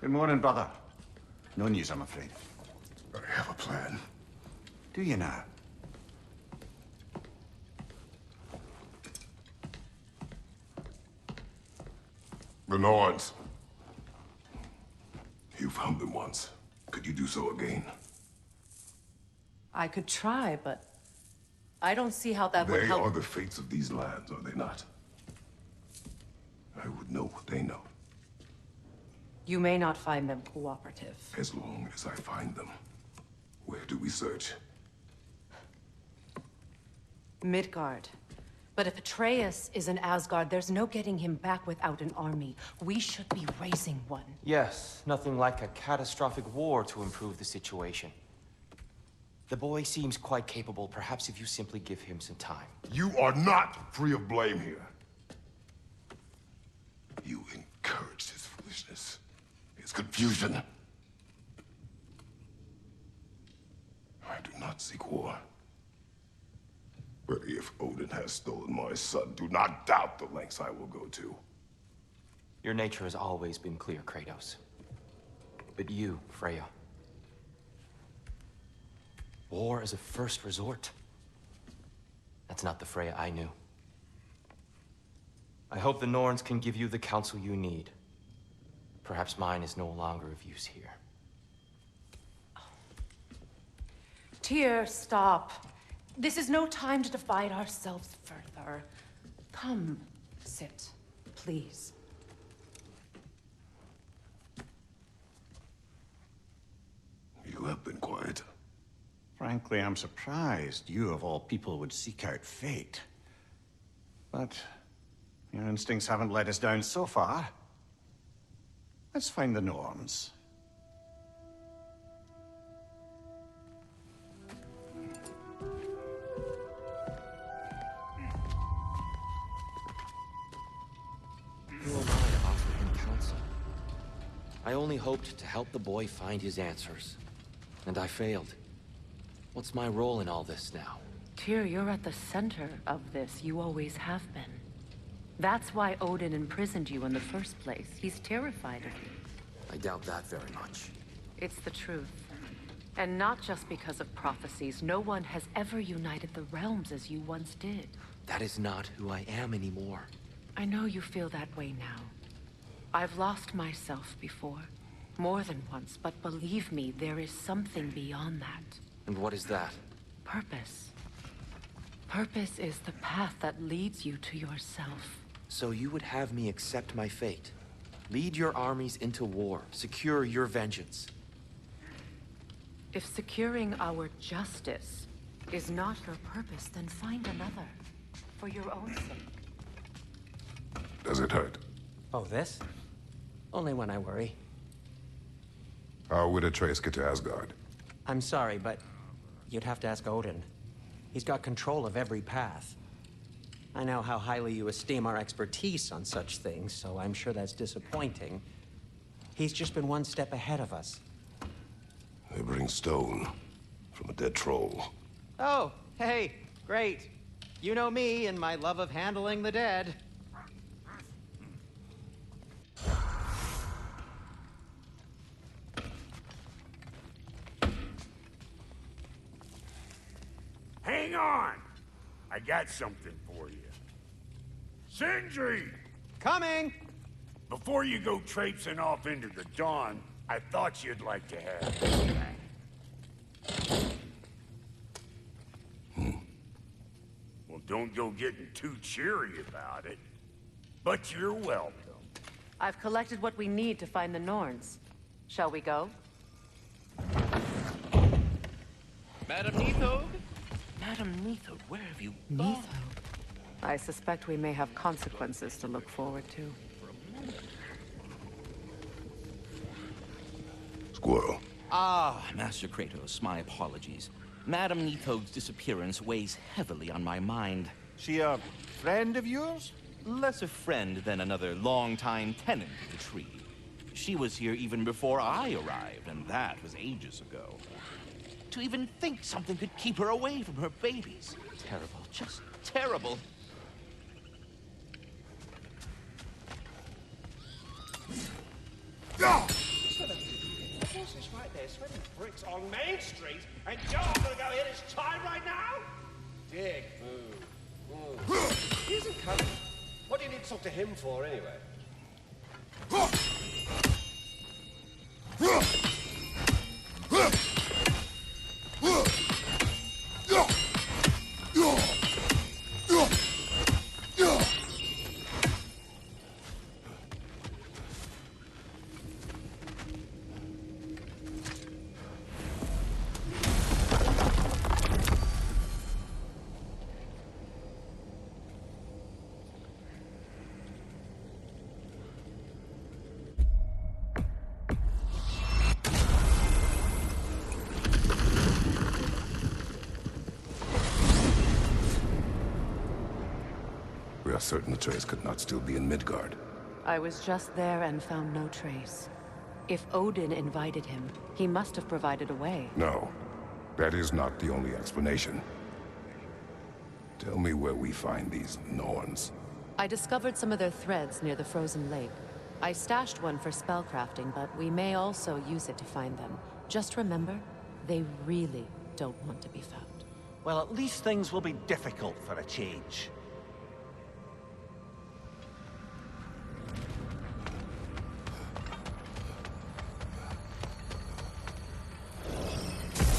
Good morning, brother. No news, I'm afraid. I have a plan. Do you now? The Norns. You found them once. Could you do so again? I could try, but I don't see how that would They help. are the fates of these lands, are they not? I would know what they know, You may not find them cooperative. as long as I find them. Where do we search? Midgard. But if Atreus is in Asgard, there's no getting him back without an army. We should be raising one. Yes, nothing like a catastrophic war to improve the situation. The boy seems quite capable. Perhaps if you simply give him some time. You are not free of blame here. You encouraged his foolishness, his confusion. I do not seek war. But if Odin has stolen my son, do not doubt the lengths I will go to. Your nature has always been clear, Kratos. But you, Freya. War is a first resort. That's not the Freya I knew. I hope the Norns can give you the counsel you need. Perhaps mine is no longer of use here. Tyr, stop. This is no time to divide ourselves further. Come, sit, please. You have been quiet. Frankly, I'm surprised you, of all people, would seek out fate. But your instincts haven't let us down so far. Let's find the Norns. Who am I to offer him counsel? I only hoped to help the boy find his answers. And I failed. What's my role in all this now? Tyr, you're at the center of this. You always have been. That's why Odin imprisoned you in the first place. He's terrified of you. I doubt that very much. It's the truth. And not just because of prophecies. No one has ever united the realms as you once did. That is not who I am anymore. I know you feel that way now. I've lost myself before. More than once, but believe me, there is something beyond that. And what is that? Purpose. Purpose is the path that leads you to yourself. So you would have me accept my fate? Lead your armies into war, secure your vengeance. If securing our justice is not your purpose, then find another. For your own sake. Does it hurt? Oh, this? Only when I worry. How would Atreus get to Asgard? I'm sorry, but you'd have to ask Odin. He's got control of every path. I know how highly you esteem our expertise on such things, so I'm sure that's disappointing. He's just been one step ahead of us. They bring stone from a dead troll. Oh, hey, great. You know me and my love of handling the dead. Hang on! I got something for you. Sindri! Coming! Before you go traipsing off into the dawn, I thought you'd like to have this back. Well, don't go getting too cheery about it. But you're welcome. I've collected what we need to find the Norns. Shall we go? Madam Neathode? Madam Neathode, where have you gone? I suspect we may have consequences to look forward to. Squirrel. Ah, Master Kratos, my apologies. Madam Neathode's disappearance weighs heavily on my mind. She a friend of yours? Less a friend than another longtime tenant of the tree. She was here even before I arrived, and that was ages ago. To even think something could keep her away from her babies. Terrible, just terrible. What's this right there? Sweating bricks on Main Street, and you're gonna go hit his time right now? Dick move. He isn't coming. What do you need to talk to him for, anyway? We are certain Atreus could not still be in Midgard. I was just there and found no trace. If Odin invited him, he must have provided a way. No, that is not the only explanation. Tell me where we find these Norns. I discovered some of their threads near the frozen lake. I stashed one for spellcrafting, but we may also use it to find them. Just remember, they really don't want to be found. Well, at least things will be difficult for a change.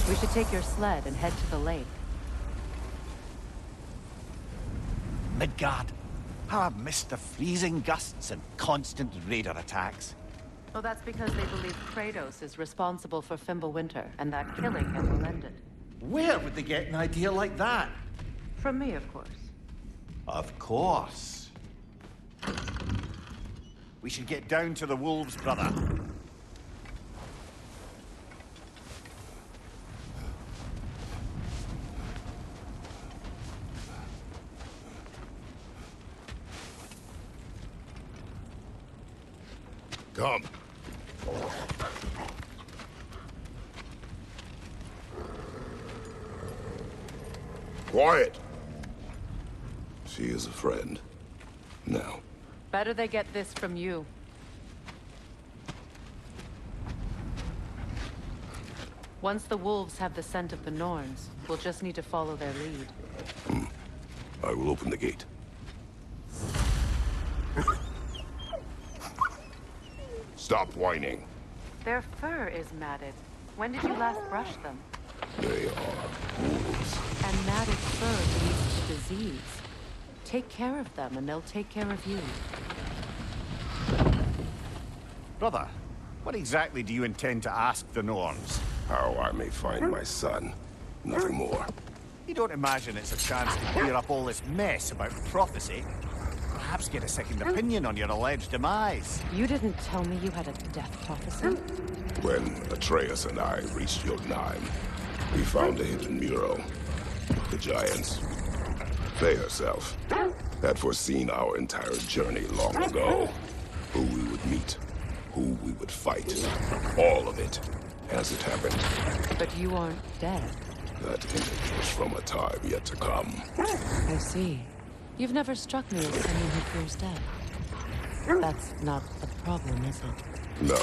We should take your sled and head to the lake. Midgard. How I've missed the freezing gusts and constant raider attacks. Well, that's because they believe Kratos is responsible for Fimbulwinter, and that killing him will end it. Where would they get an idea like that? From me, of course. Of course. We should get down to the wolves, brother. Come. Quiet. She is a friend. Now. Better they get this from you. Once the wolves have the scent of the Norns, we'll just need to follow their lead. I will open the gate. Stop whining. Their fur is matted. When did you last brush them? They are wolves. And matted fur leads to disease. Take care of them, and they'll take care of you. Brother, what exactly do you intend to ask the Norns? How I may find my son. Nothing more. You don't imagine it's a chance to clear up all this mess about prophecy? Perhaps get a second opinion on your alleged demise. You didn't tell me you had a death prophecy? When Atreus and I reached Jotunheim, we found a hidden mural. The giants, they herself, had foreseen our entire journey long ago. Who we would meet, who we would fight, all of it, as it happened. But you aren't dead. That image was from a time yet to come. I see. You've never struck me as someone who fears death. That's not the problem, is it? No.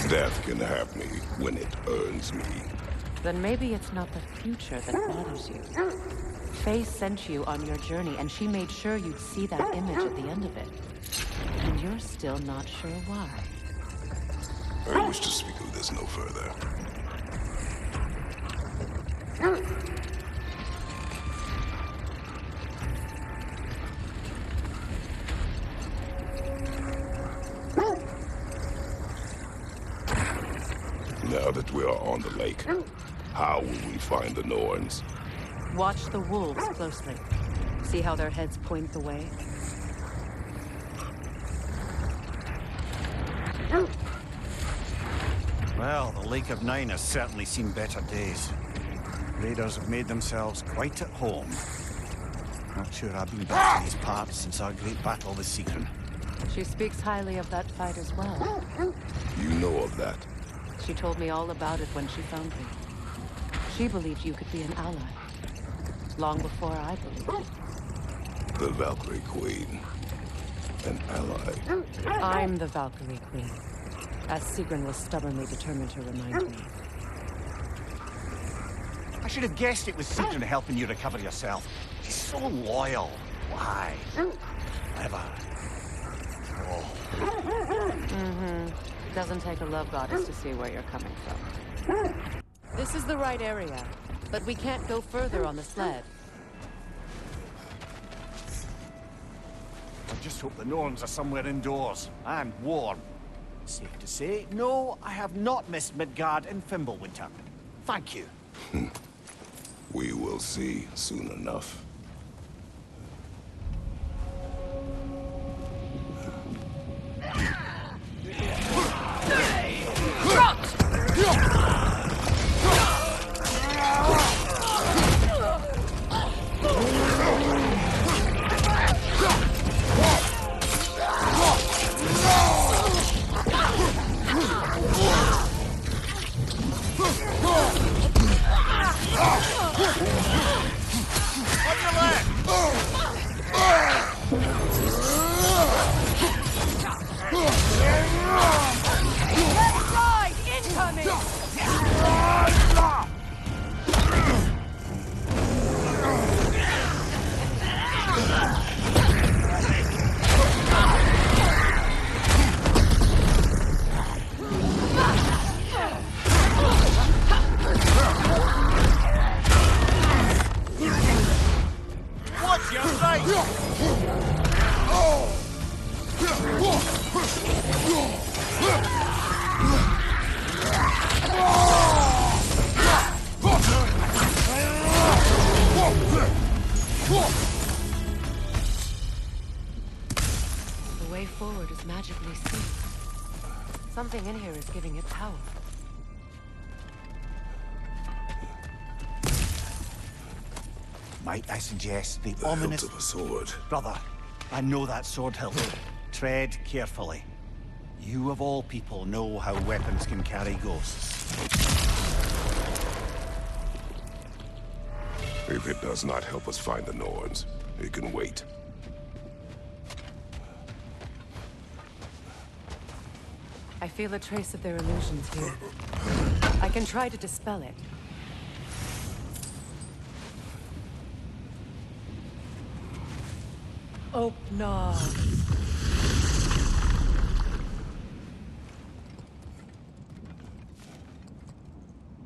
Death can have me when it earns me. Then maybe it's not the future that bothers you. Faye sent you on your journey, and she made sure you'd see that image at the end of it. And you're still not sure why. I wish to speak of this no further. Now that we are on the lake, how will we find the Norns? Watch the wolves closely. See how their heads point the way? Well, the Lake of Nine has certainly seen better days. Raiders have made themselves quite at home. Not sure I've been back to these parts since our great battle with Secret. She speaks highly of that fight as well. You know of that? She told me all about it when she found me. She believed you could be an ally. Long before I believed it. The Valkyrie Queen. An ally. I'm the Valkyrie Queen. as Sigrun was stubbornly determined to remind me. I should have guessed it was Sigrun helping you recover yourself. She's so loyal. Why? Never. Oh. Doesn't take a love goddess to see where you're coming from. This is the right area, but we can't go further on the sled. I just hope the Norns are somewhere indoors and warm. Safe to say, no, I have not missed Midgard in Fimbulwinter. Thank you. We will see soon enough. The way forward is magically seen. Something in here is giving it power. Might I suggest the The ominous... hilt of a sword. Brother, I know that sword hilt. Tread carefully. You of all people know how weapons can carry ghosts. If it does not help us find the Norns, it can wait. I feel a trace of their illusions here. I can try to dispel it. Oh, no.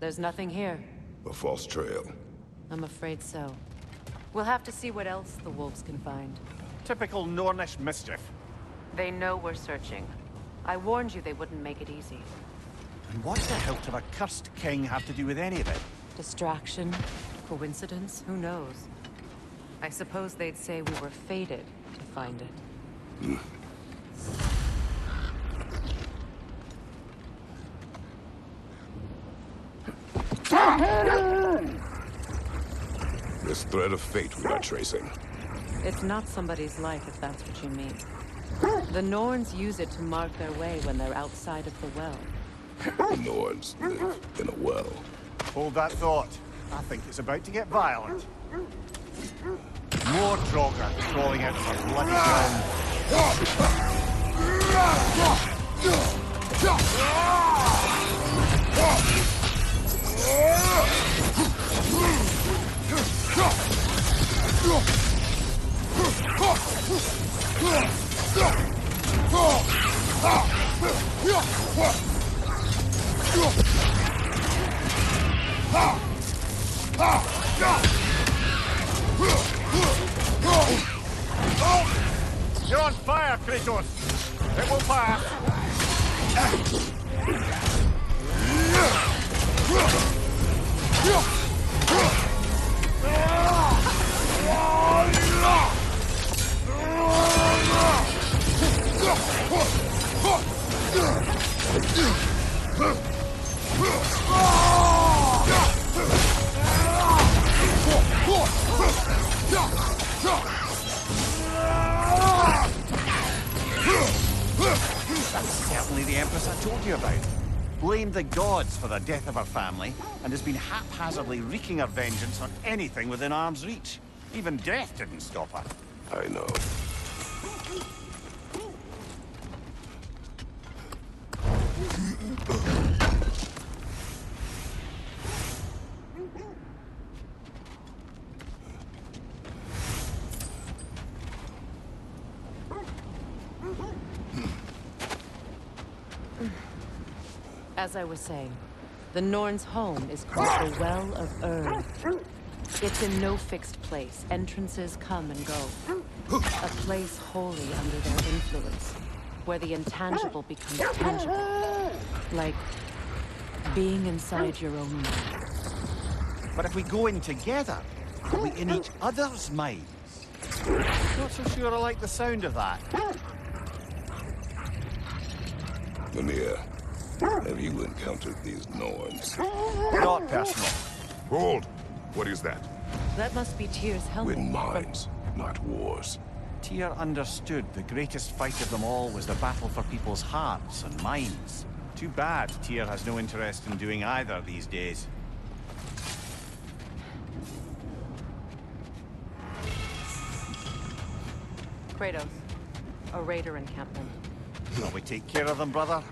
There's nothing here. A false trail. I'm afraid so. We'll have to see what else the wolves can find. Typical Nornish mischief. They know we're searching. I warned you they wouldn't make it easy. And what the hilt of a cursed king have to do with any of it? Distraction? Coincidence? Who knows? I suppose they'd say we were fated to find it. This thread of fate we are tracing. It's not somebody's life, if that's what you mean. The Norns use it to mark their way when they're outside of the well. The Norns live in a well. Hold that thought. I think it's about to get violent. More Draugr crawling out of our bloody realm. You're on fire, Kratos! It will pass! That's certainly the Empress I told you about. Blamed the gods for the death of her family, and has been haphazardly wreaking her vengeance on anything within arm's reach. Even death didn't stop her. I know. As I was saying, the Norns' home is called the Well of Earth. It's in no fixed place. Entrances come and go. A place wholly under their influence, where the intangible becomes tangible. Like being inside your own mind. But if we go in together, are we in each other's minds? Not so sure I like the sound of that. Mimir, have you encountered these Norns? Not personal. Hold! What is that? That must be Tyr's helmet. Win minds, not wars. Tyr understood the greatest fight of them all was the battle for people's hearts and minds. Too bad Tyr has no interest in doing either these days. Kratos, a raider encampment. Shall we take care of them, brother?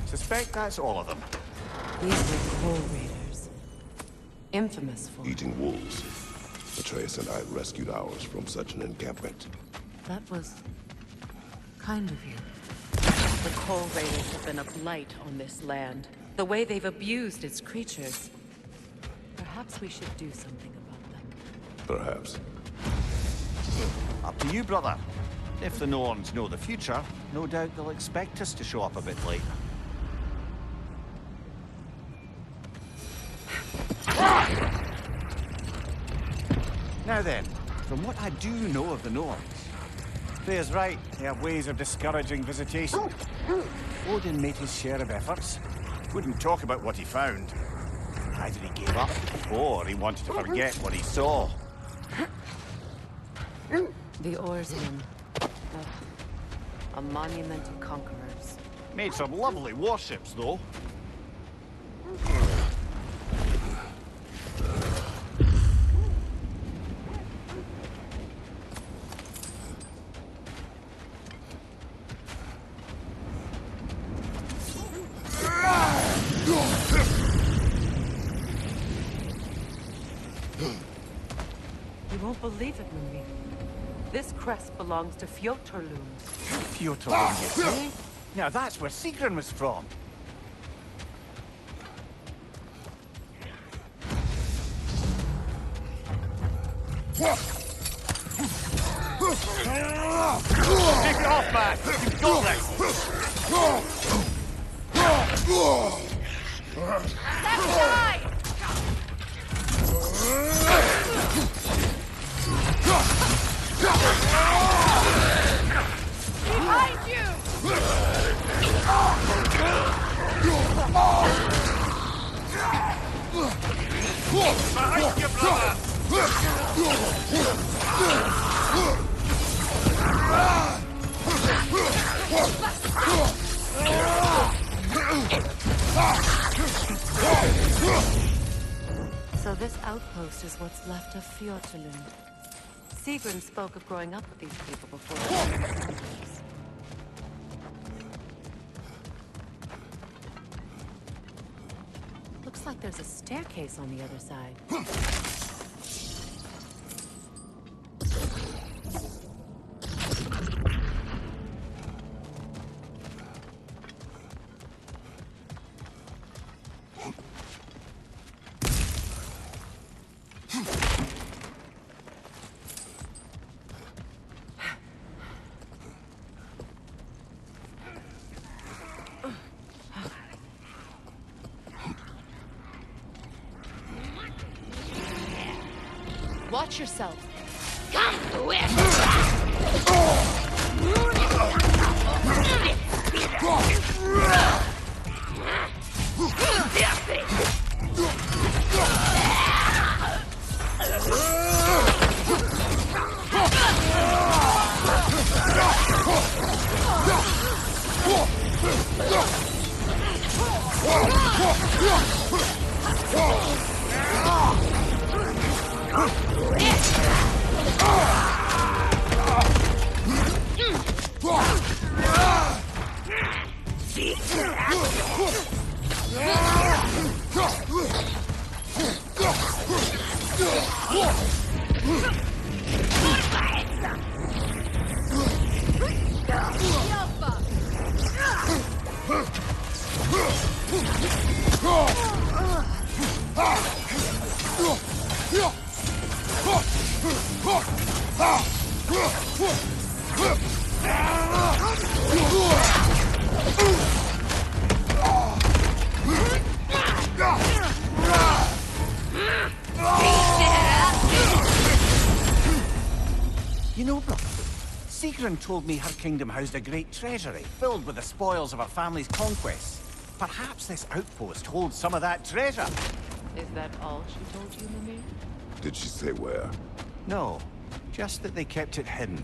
Suspect that's all of them. These were coal raiders. Infamous for... Eating wolves. Atreus and I rescued ours from such an encampment. That was... kind of you. The coal raiders have been a blight on this land. The way they've abused its creatures. Perhaps we should do something about them. Perhaps. Up to you, brother. If the Norns know the future, no doubt they'll expect us to show up a bit late. Now then, from what I do know of the Norns, Freya's right, they have ways of discouraging visitation. Odin made his share of efforts. Wouldn't talk about what he found. Either he gave up, or he wanted to forget what he saw. The oarsmen. A monument to conquerors. Made some lovely warships, though. You won't believe it, Mimir. This crest belongs to Fjotorlund. Fjotorlund, you say? Now that's where Sigrun was from. Take it off, man! You've got this! Left side! Behind you! Behind you, brother! So this outpost is what's left of Fjotorlund. Sigrun spoke of growing up with these people before they were soldiers. Looks like there's a staircase on the other side. Watch yourself. Come to it! You know, brother, Sigrun told me her kingdom housed a great treasury filled with the spoils of her family's conquests. Perhaps this outpost holds some of that treasure. Is that all she told you, Mimir? Did she say where? No, just that they kept it hidden.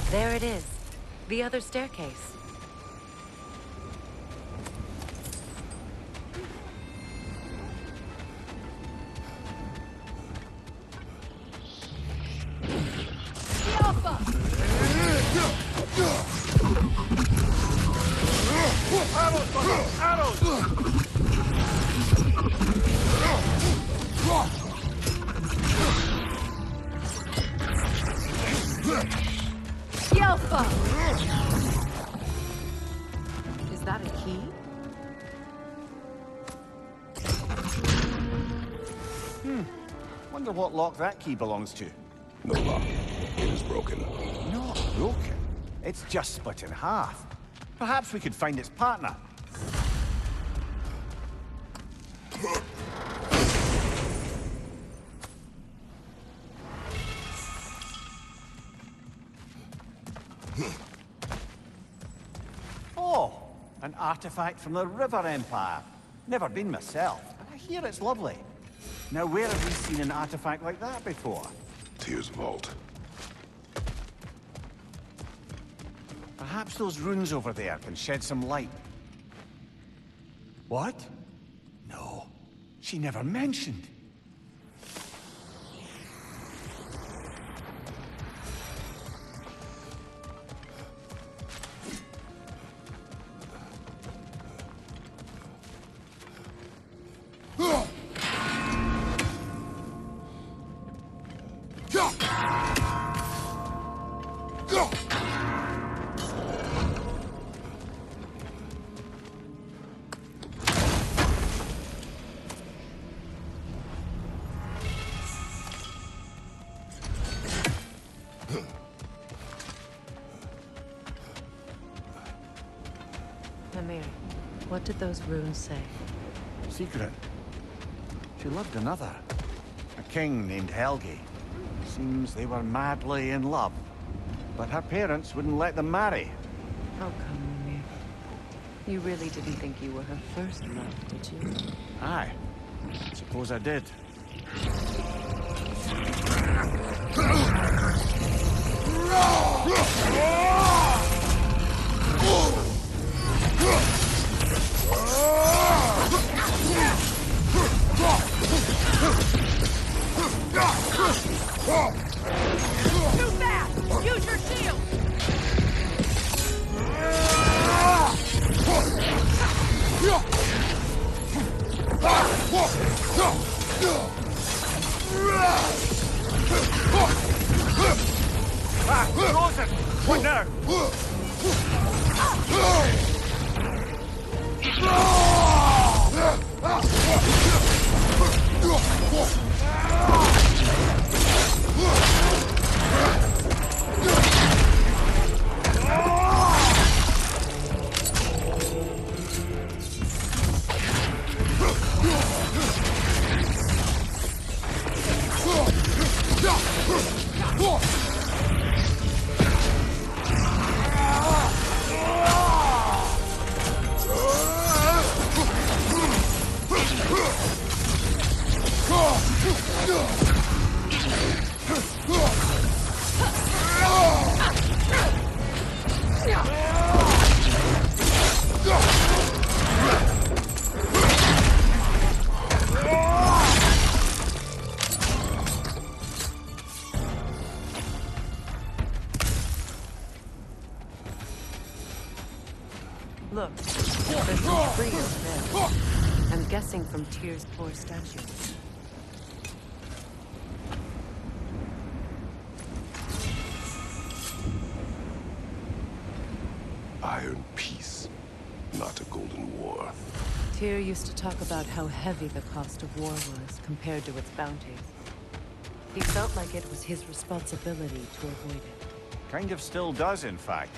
There it is. The other staircase. Is that a key? Wonder what lock that key belongs to. No lock. It is broken. Not broken. It's just split in half. Perhaps we could find its partner. Oh, an artifact from the River Empire. Never been myself, but I hear it's lovely. Now, where have we seen an artifact like that before? Tyr's vault. Perhaps those runes over there can shed some light. What? No, she never mentioned. Mimir, what did those runes say? Secret. She loved another. A king named Helgi. Seems they were madly in love. But her parents wouldn't let them marry. Oh, come, Mimir. You really didn't think you were her first love, did you? Aye. Suppose I did. Ah, frozen! What now? Look, there's some tree over there. I'm guessing from Tyr's poor statue. Iron peace, not a golden war. Tyr used to talk about how heavy the cost of war was compared to its bounties. He felt like it was his responsibility to avoid it. Kind of still does, in fact.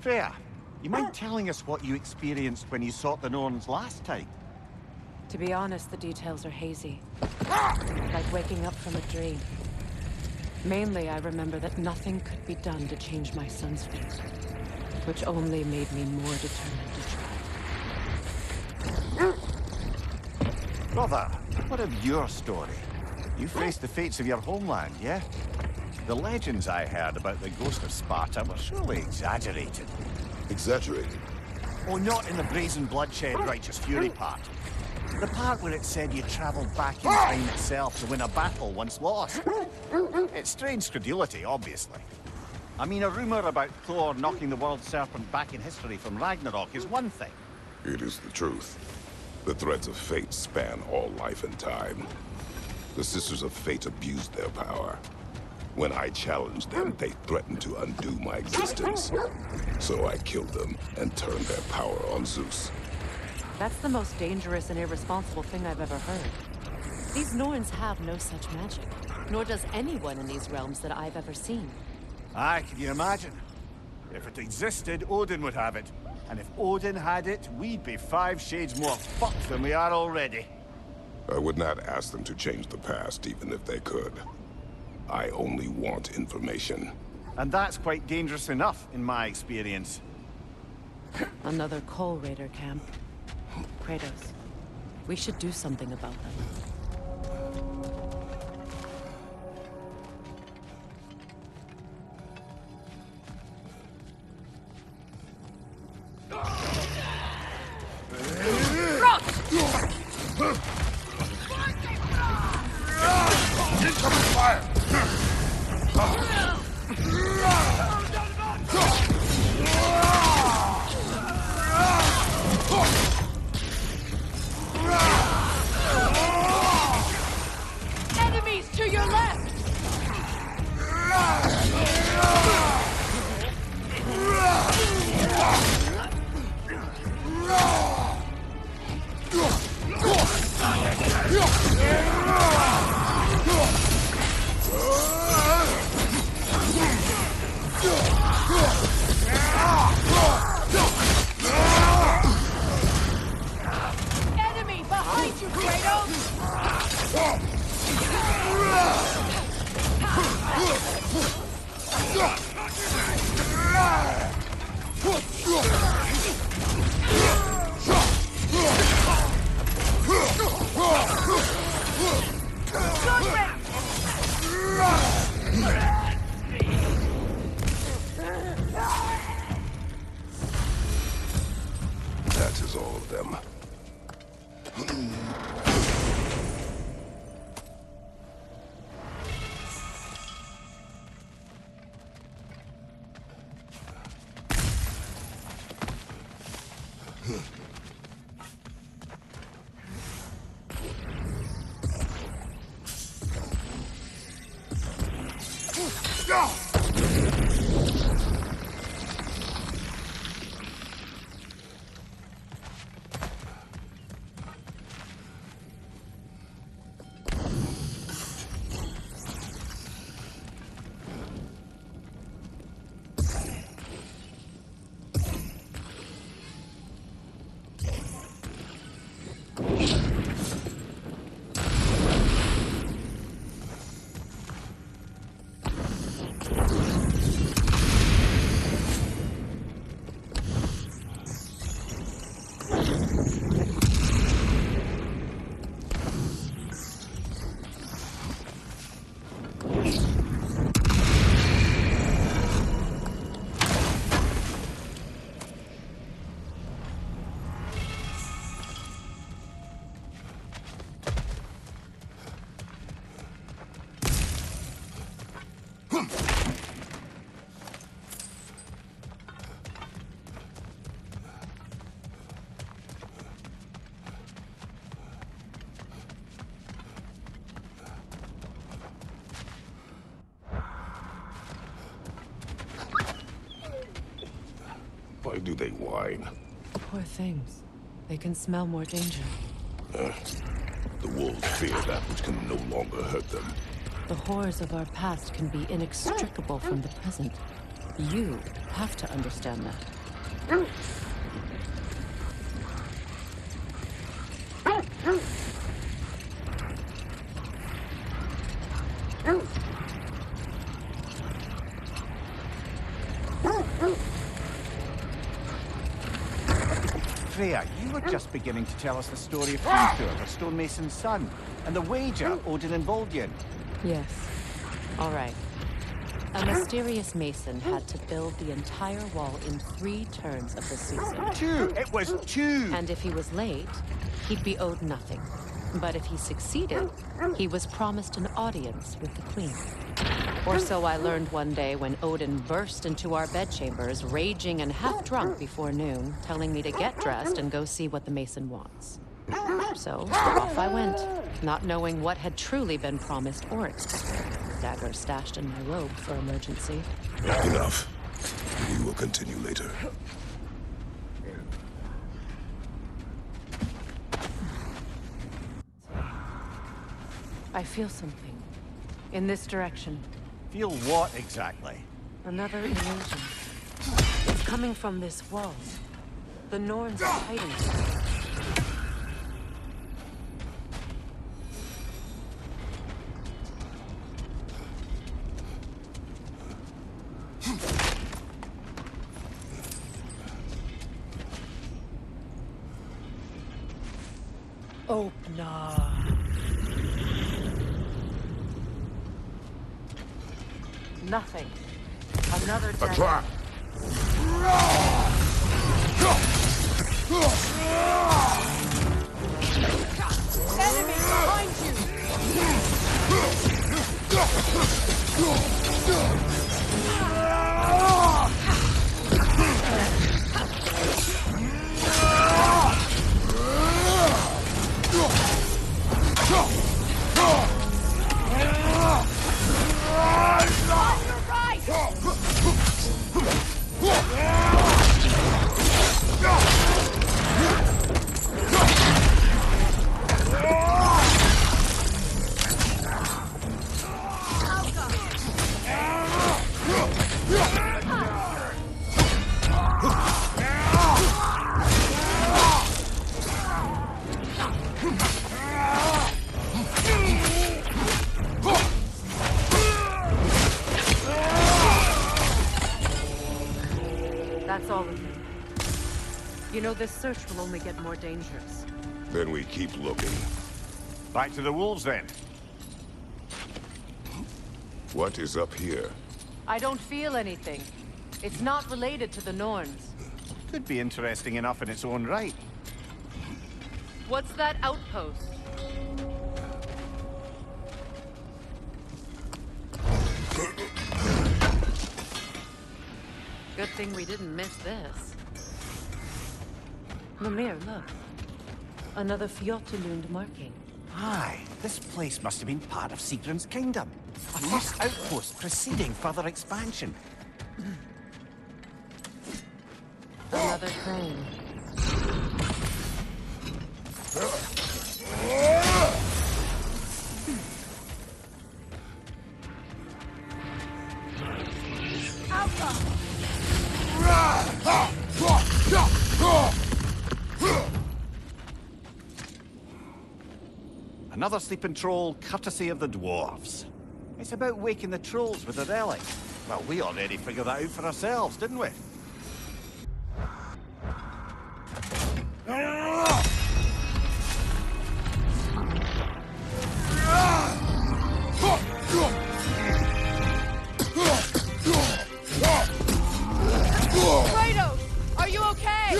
Freya, you mind telling us what you experienced when you sought the Norns last time? To be honest, the details are hazy. Like waking up from a dream. Mainly, I remember that nothing could be done to change my son's fate, which only made me more determined to try. Brother, what of your story? You faced the fates of your homeland, yeah? The legends I heard about the ghost of Sparta were surely exaggerated. Exaggerated? Oh, not in the brazen bloodshed righteous fury part. The part where it said you traveled back in time itself to win a battle once lost. It's strange credulity, obviously. I mean, a rumor about Thor knocking the world serpent back in history from Ragnarok is one thing. It is the truth. The threads of fate span all life and time. The Sisters of Fate abused their power. When I challenged them, they threatened to undo my existence. So I killed them and turned their power on Zeus. That's the most dangerous and irresponsible thing I've ever heard. These Norns have no such magic, nor does anyone in these realms that I've ever seen. Aye, can you imagine? If it existed, Odin would have it. And if Odin had it, we'd be 5 shades more fucked than we are already. I would not ask them to change the past, even if they could. I only want information. And that's quite dangerous enough, in my experience. Another Coal Raider camp. Kratos, we should do something about them. Incoming fire! Enemies to your left! Enemy behind you, Kratos! That is all of them. Why do they whine? Poor things. They can smell more danger. The wolves fear that which can no longer hurt them. The horrors of our past can be inextricable from the present. You have to understand that. Freya, you were just beginning to tell us the story of Hrimthur, the stonemason's son, and the wager Odin involved you in. Yes. All right. A mysterious mason had to build the entire wall in 3 turns of the season. 2! It was 2! And if he was late, he'd be owed nothing. But if he succeeded, he was promised an audience with the queen. Or so I learned one day when Odin burst into our bedchambers, raging and half drunk before noon, telling me to get dressed and go see what the mason wants. So off I went, not knowing what had truly been promised or expected. Dagger stashed in my robe for emergency. Enough. We will continue later. I feel something. In this direction. Feel what exactly? Another illusion. It's coming from this wall. The Norns are hiding here. Opener. Nothing. Another A trap! Enemy behind you! That's all of them. You know, this search will only get more dangerous. Then we keep looking. Back to the wolves, then. What is up here? I don't feel anything. It's not related to the Norns. Could be interesting enough in its own right. What's that outpost? Good thing we didn't miss this. Mimir, look. Another Fjotalund marking. Aye, this place must have been part of Sigrun's kingdom. A first outpost preceding further expansion. Another crane. Another sleeping troll, courtesy of the dwarves. It's about waking the trolls with a relic. Well, we already figured that out for ourselves, didn't we? Kratos! Are you okay?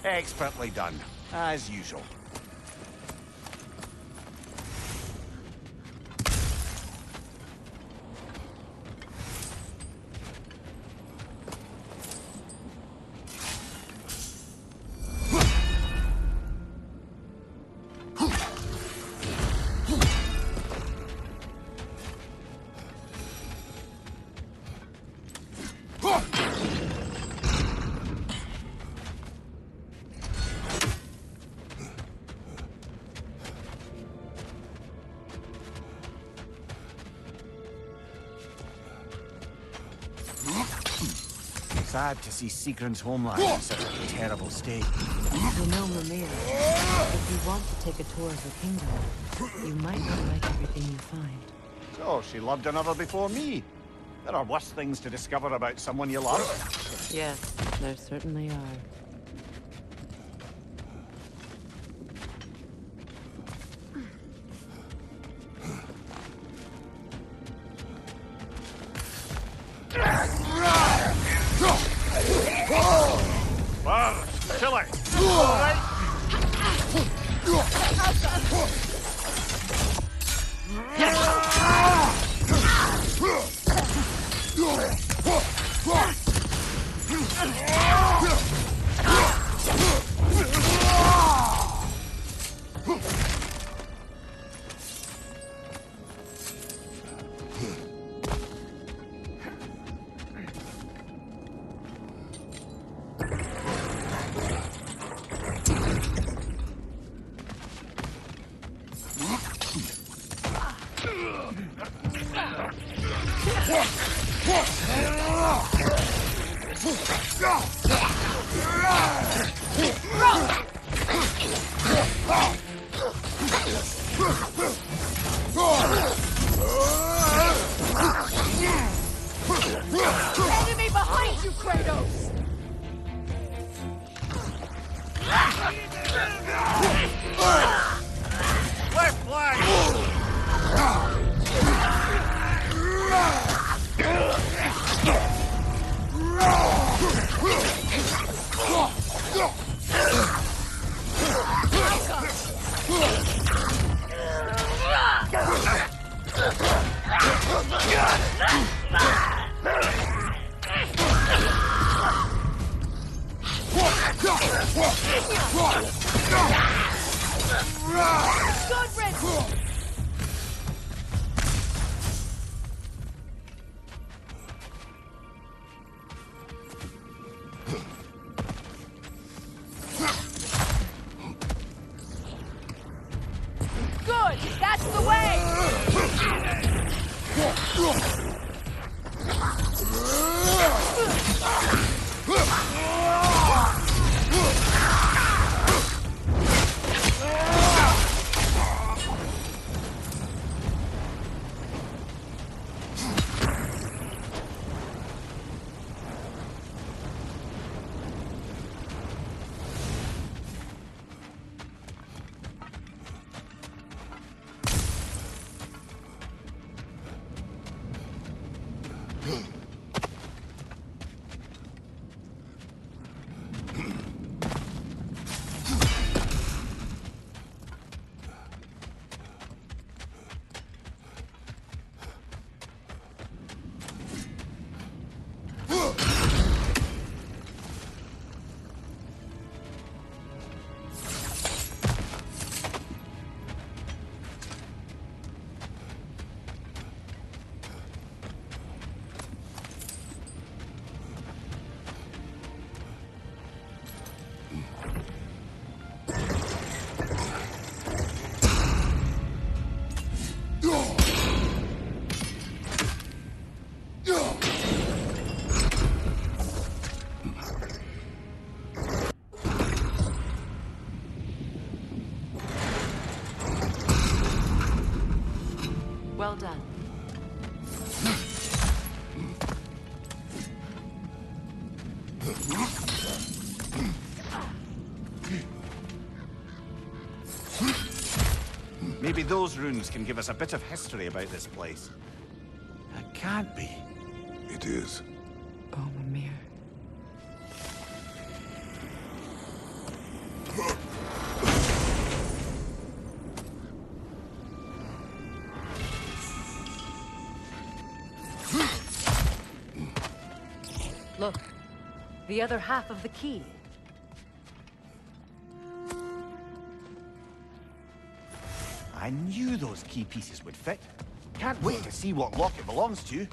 Expertly done, as usual. Sad to see Sigrun's homeland in such a terrible state. You know, Mimir, if you want to take a tour of the kingdom, you might not like everything you find. So, she loved another before me. There are worse things to discover about someone you love. Yes, there certainly are. Kill it! All right. Enemy behind you, Kratos! Left flank! Good riddance! Good! That's the way! Well done. Maybe those runes can give us a bit of history about this place. It can't be. It is. Oh, Mimir. The other half of the key. I knew those key pieces would fit. Can't wait to see what lock it belongs to.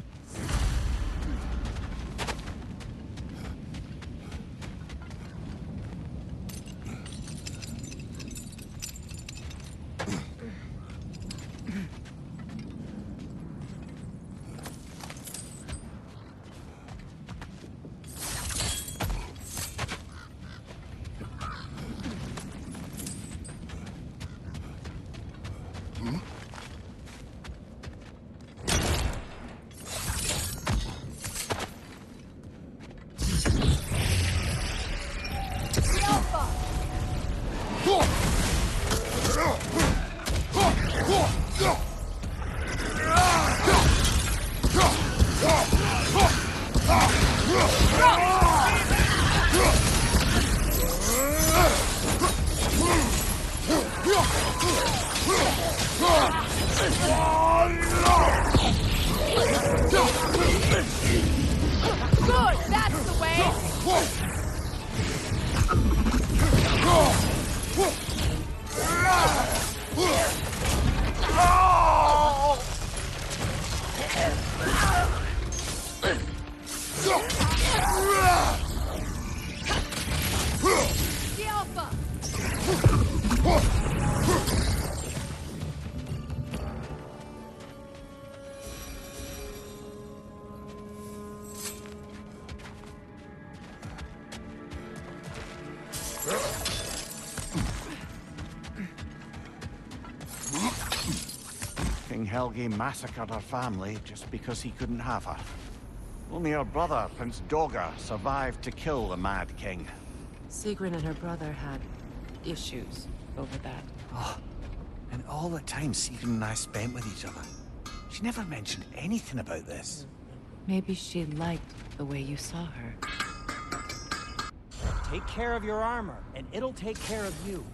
Good, that's the way! The Alpha! King Helge massacred her family just because he couldn't have her. Only her brother, Prince Dogger, survived to kill the Mad King. Sigrun and her brother had issues over that. Oh, and all the time Sigrun and I spent with each other. She never mentioned anything about this. Maybe she liked the way you saw her. Take care of your armor, and it'll take care of you.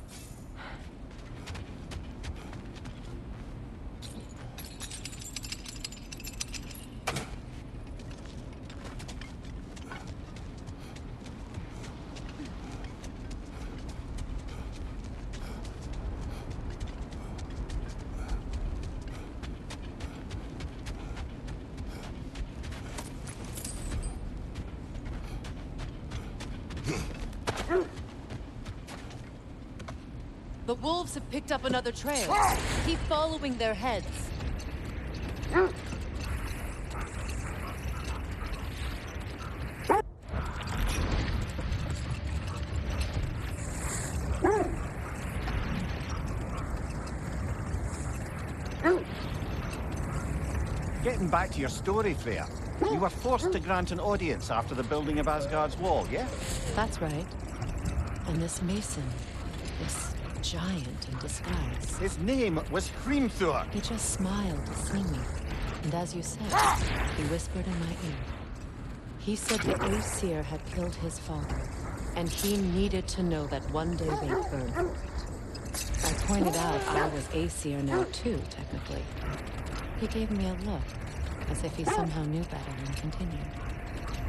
The wolves have picked up another trail. Keep following their heads. Getting back to your story, Freya. You were forced to grant an audience after the building of Asgard's wall, yeah? That's right. And this mason, this giant in disguise, His name was Hrimthur. he just smiled to see me. And as you said, he whispered in my ear. He said the Aesir had killed his father, and he needed to know that one day they'd burn for it. I pointed out I was Aesir now too, technically. He gave me a look, as if he somehow knew better and continued.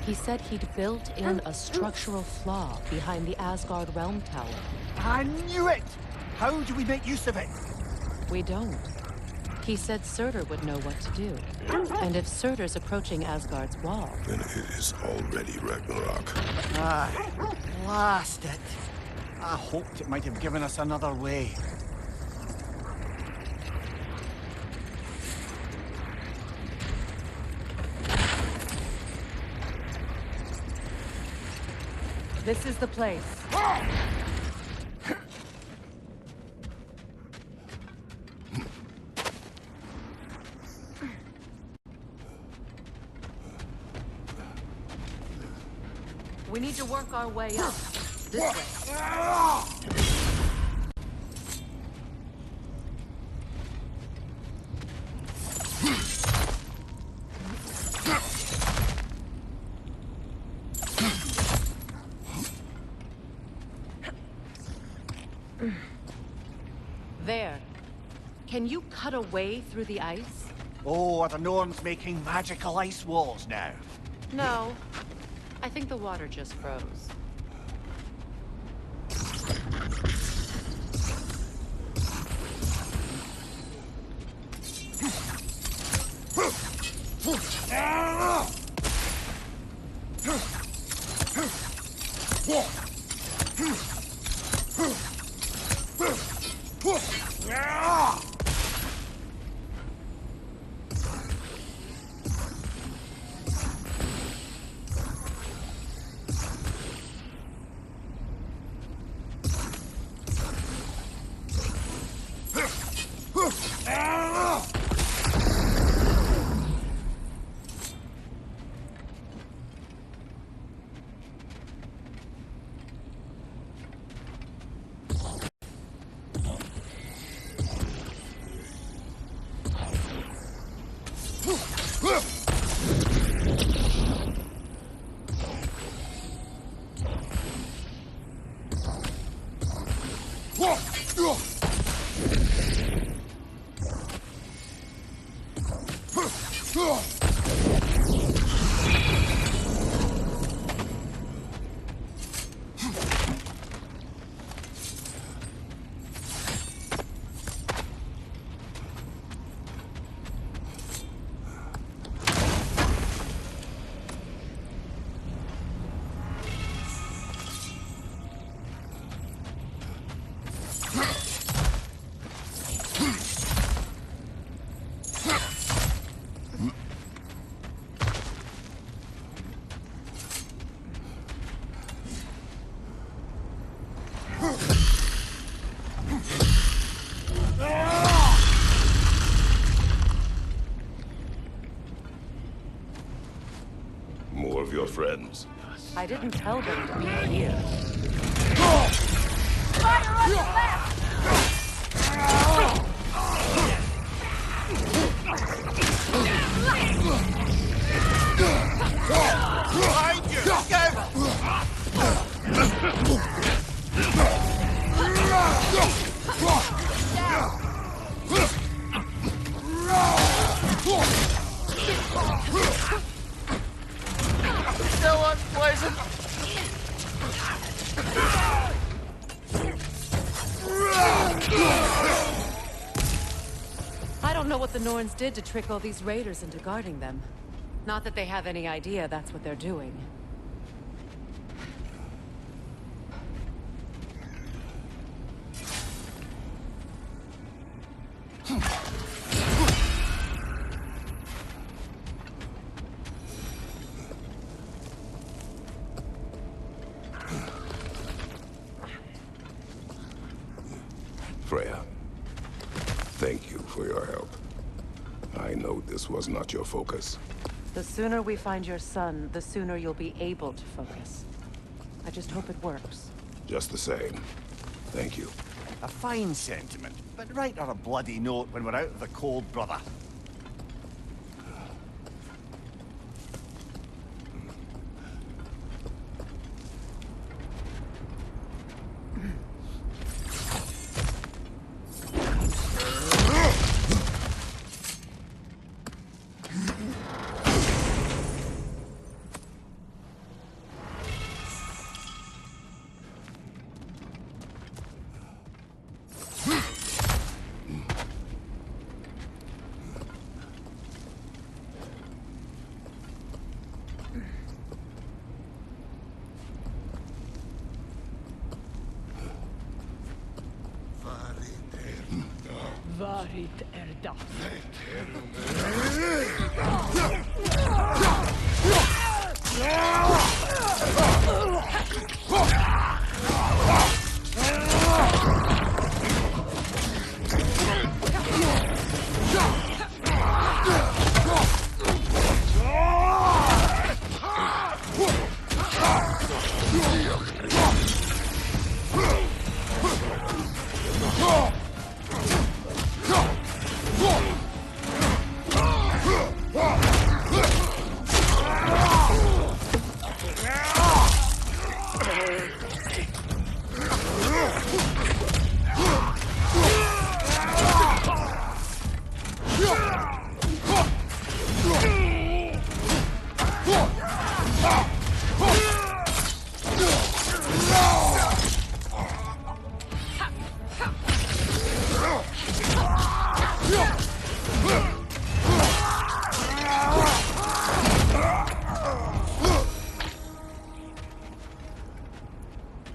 He said he'd built in a structural flaw behind the Asgard Realm Tower. I knew it! How do we make use of it? We don't. He said Surtur would know what to do. And if Surtur's approaching Asgard's wall, Then it is already Ragnarok. Ah, blast it. I hoped it might have given us another way. this is the place. We need to work our way up. This way. There. Can you cut a way through the ice? Oh, are the Norns making magical ice walls now? No. I think the water just froze. More of your friends. I didn't tell them to be here. Fire on the left! Behind you! Go! So unpleasant! I don't know what the Norns did to trick all these raiders into guarding them. Not that they have any idea that's what they're doing. Freya, thank you for your help. I know this was not your focus. The sooner we find your son, the sooner you'll be able to focus. I just hope it works. Just the same. Thank you. A fine sentiment, but write her a bloody note when we're out of the cold, brother. Varit dat.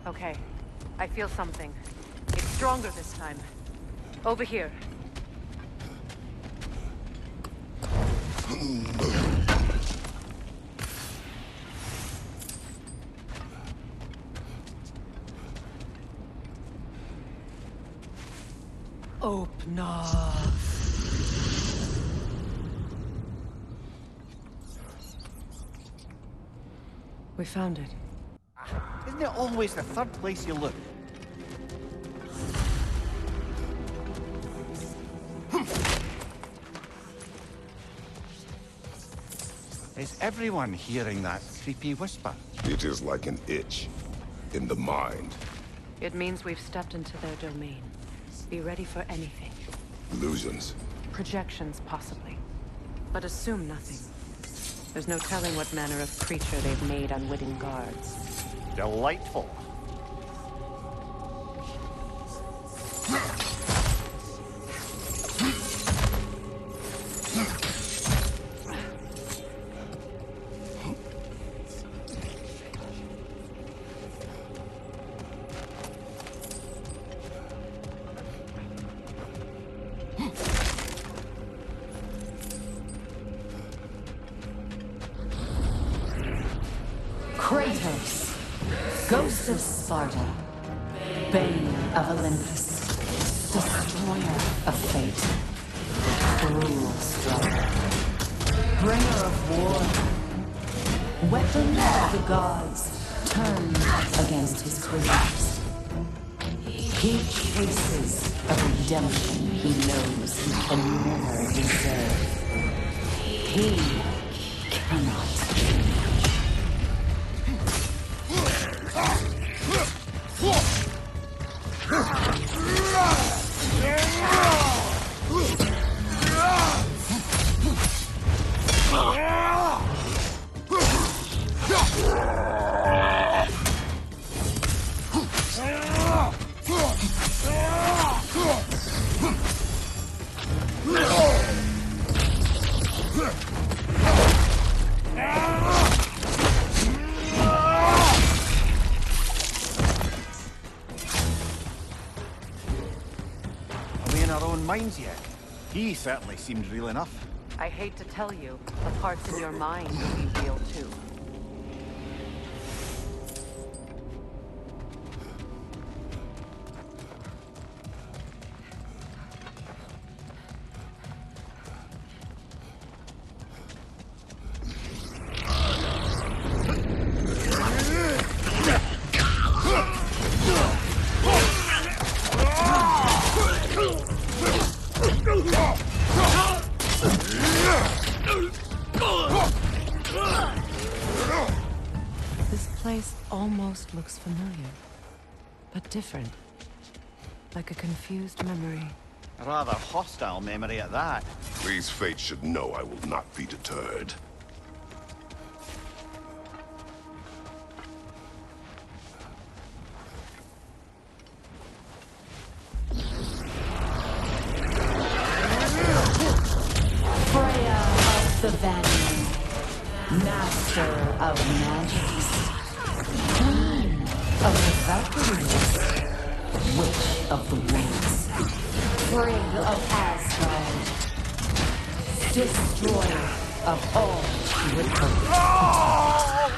Okay. I feel something. It's stronger this time. Over here. Open up. We found it. Isn't it always the third place you look? Is everyone hearing that creepy whisper? It is like an itch in the mind. It means we've stepped into their domain. Be ready for anything. Illusions. Projections, possibly. But assume nothing. There's no telling what manner of creature they've made unwitting guards. Delightful. Kratos, ghost of Sparta, bane of Olympus, destroyer of fate, cruel striker, bringer of war, weapon of the gods, turned against his creators. He chases a redemption he knows he can never deserve. He cannot change. Are we in our own minds yet? He certainly seemed real enough. I hate to tell you, the parts in your mind will be real too. This place almost looks familiar, but different. Like a confused memory. A rather hostile memory at that. These fates should know I will not be deterred. Freya of the Vanguard, master of magics, queen of the Valkyries, witch of the woods, Frigg of Asgard, destroyer of all she would protect.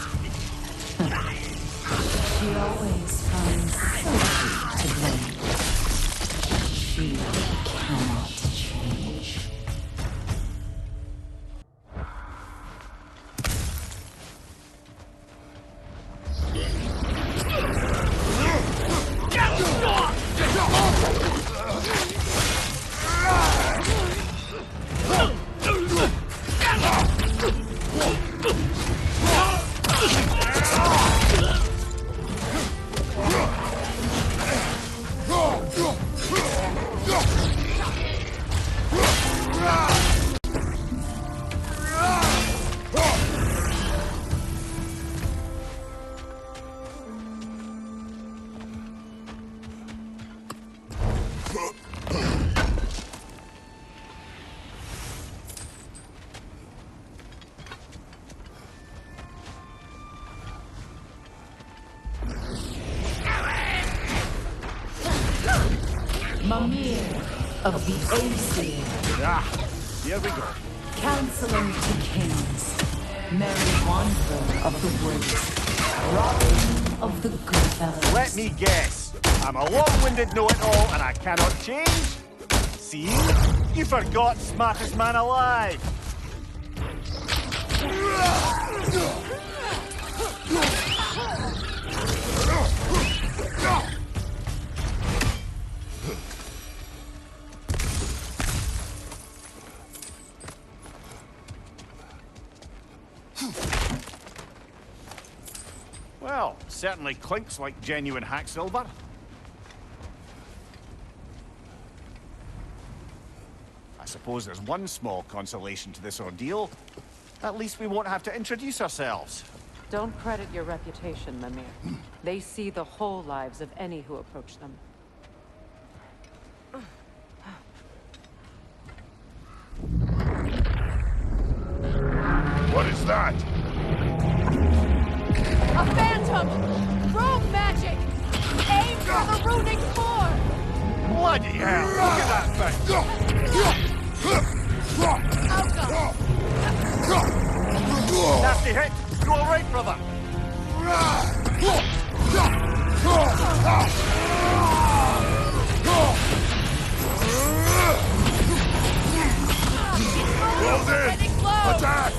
She always finds something to blame. She cannot change. Mimir of the Aesir, Ah, here we go. counseling to kings, merry wanderer of the woods, robin of the good fellows. Let me guess. I'm a long-winded know-it-all and I cannot change? See? You forgot smartest man alive. Well, certainly clinks like genuine hack silver. I suppose there's one small consolation to this ordeal. At least we won't have to introduce ourselves. Don't credit your reputation, Mimir. They see the whole lives of any who approach them. What is that? A phantom! Rogue magic! Aim for the runic floor! Bloody hell! Look at that thing! Nasty hit! You alright, brother? Close in! Attack!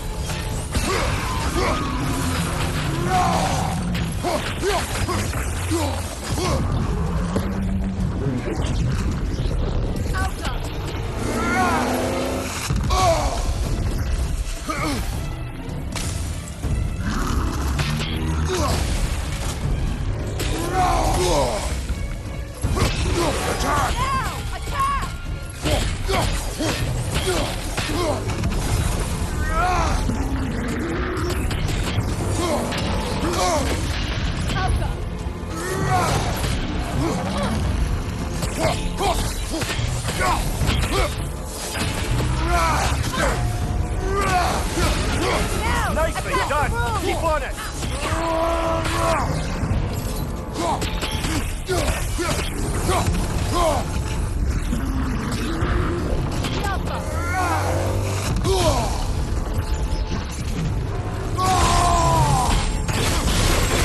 Nicely done! Keep on it!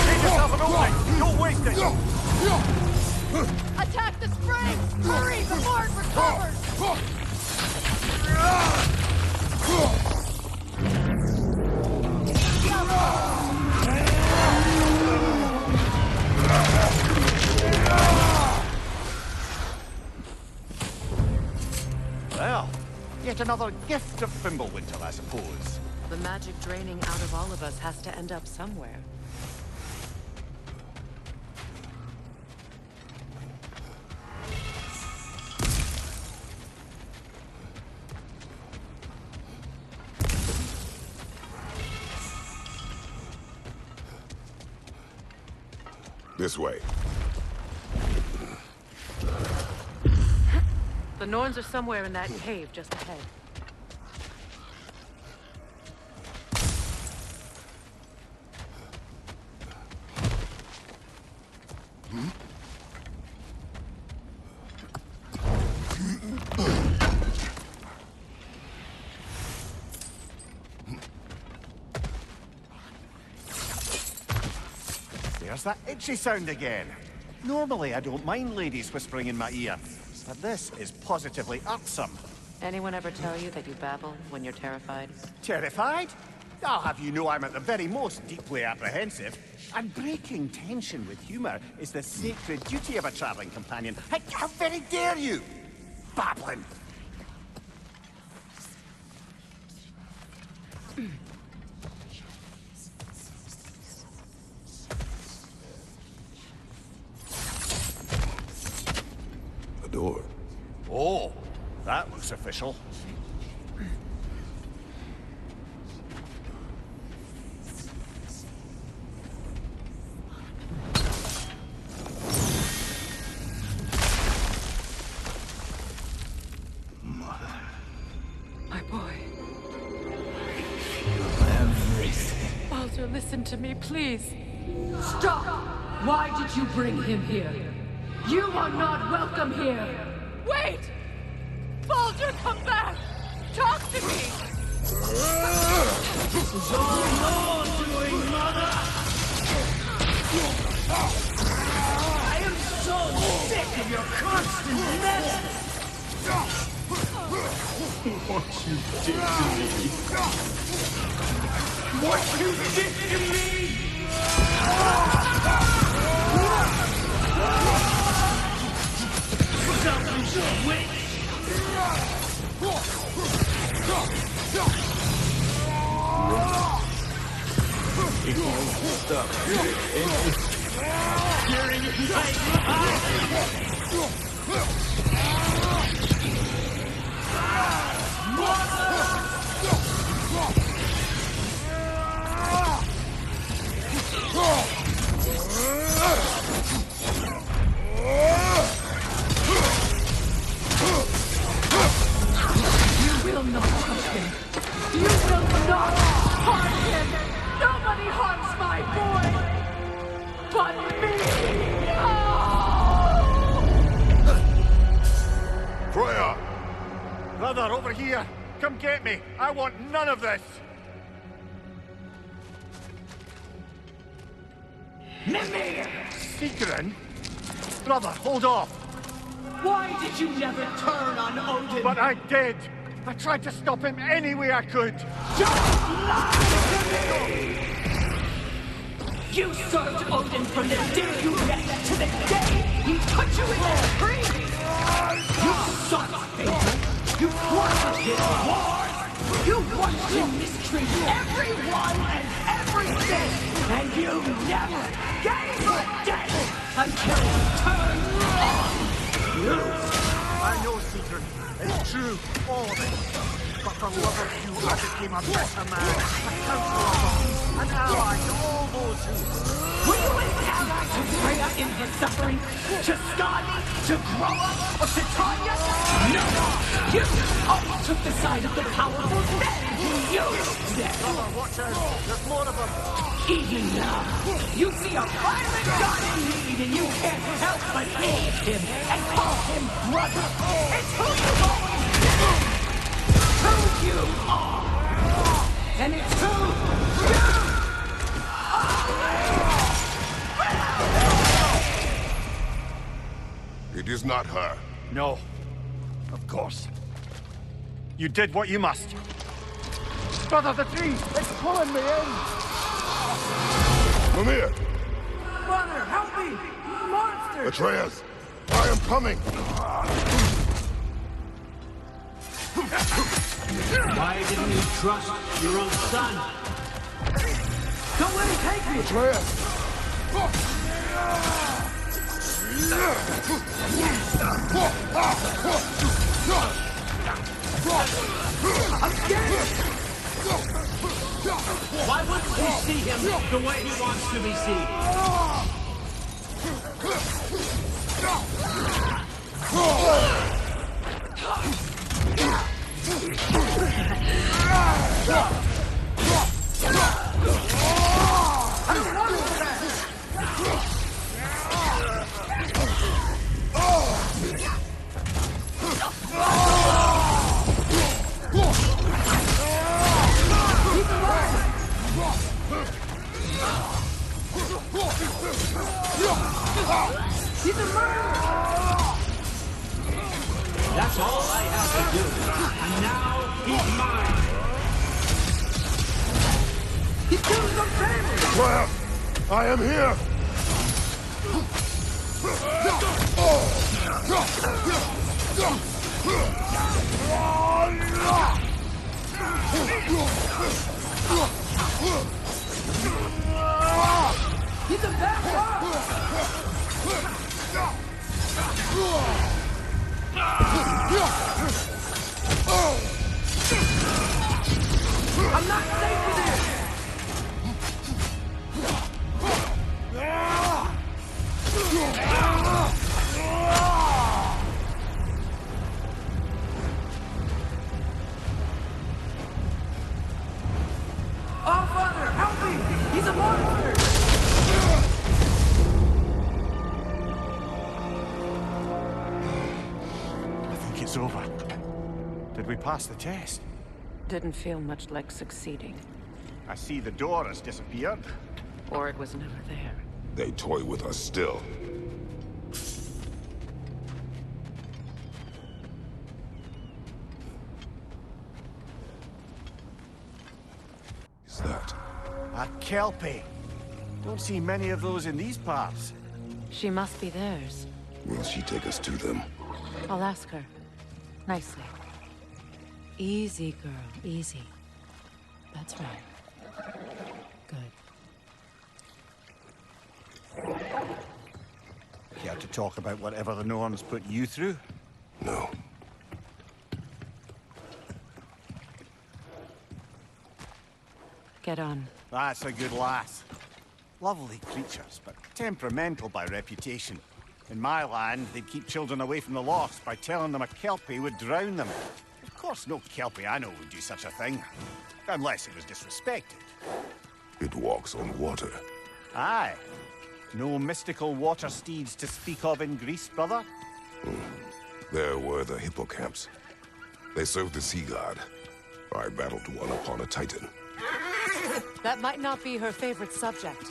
Make yourself an opening! Don't waste it! Attack the springs! Hurry before it recovers! Well, yet another gift of Fimbulwinter, I suppose. The magic draining out of all of us has to end up somewhere. This way. The Norns are somewhere in that cave just ahead. There's that itchy sound again. Normally I don't mind ladies whispering in my ear, but this is positively irksome. Anyone ever tell you that you babble when you're terrified? Terrified? I'll have you know I'm at the very most deeply apprehensive. And breaking tension with humour is the sacred duty of a travelling companion. How very dare you! Babbling! A door. Oh, that looks official. My boy. Everything. Baldur, listen to me, please. Stop! Why did you bring him here? You are not welcome here! Wait! Baldur, come back! Talk to me! This is all your doing, Mother! I am so sick of your constant mess! What you did to me! What you did to me! Selfish witch! If you stop hearing it right You will not touch him! You will not harm him! Nobody harms my boy! But me! Oh! Freya! Brother, over here! Come get me! I want none of this! Mimir! Sigrun? Brother, hold off! Why did you never turn on Odin? But I did! I tried to stop him any way I could! Don't lie to me! You served Odin from the day you met to the day he put you in that tree! You sought favor! You wanted his wars! You watched him mistreat everyone and everything! And you never gave a damn until he turned on you! I know, Sigrun. It's true, all of it. But for love of you, I became a better man, a counter-offer, an ally to all those who... Were you an ally to Freya in her suffering? To Skadi? To Groa? Or to Tanya? No! You always took the side of the powerful, then you used them! Brother, watch out! There's more of them! Even now, you see a violent god in need and you can't help but hate him and call him brother! It's who you've always been! Who you are! And it's who you are! It is not her. No. Of course. You did what you must. Brother, the tree! It's pulling me in! Mimir! Brother, help me! Monster! Atreus! I am coming! Why didn't you trust your own son? Don't let him take me! Atreus! I'm scared! Why wouldn't he see him the way he wants to be seen? He's a murderer! That's all I have to do. And now he's mine. He killed some family! Freya! I am here! He's a bad boy! I'm not safe with this! Oh, Father, help me! He's a monster! It's over. Did we pass the test? Didn't feel much like succeeding. I see the door has disappeared. Or it was never there. They toy with us still. Is that? A kelpie. Don't see many of those in these parts. She must be theirs. Will she take us to them? I'll ask her. Nicely. Easy, girl. Easy. That's right. Good. Care to talk about whatever the Norns put you through? No. Get on. That's a good lass. Lovely creatures, but temperamental by reputation. In my land, they'd keep children away from the lost by telling them a kelpie would drown them. Of course, no kelpie I know would do such a thing. Unless it was disrespected. It walks on water. Aye. No mystical water steeds to speak of in Greece, brother? There were the hippocamps. They served the sea god. I battled one upon a titan. That might not be her favorite subject.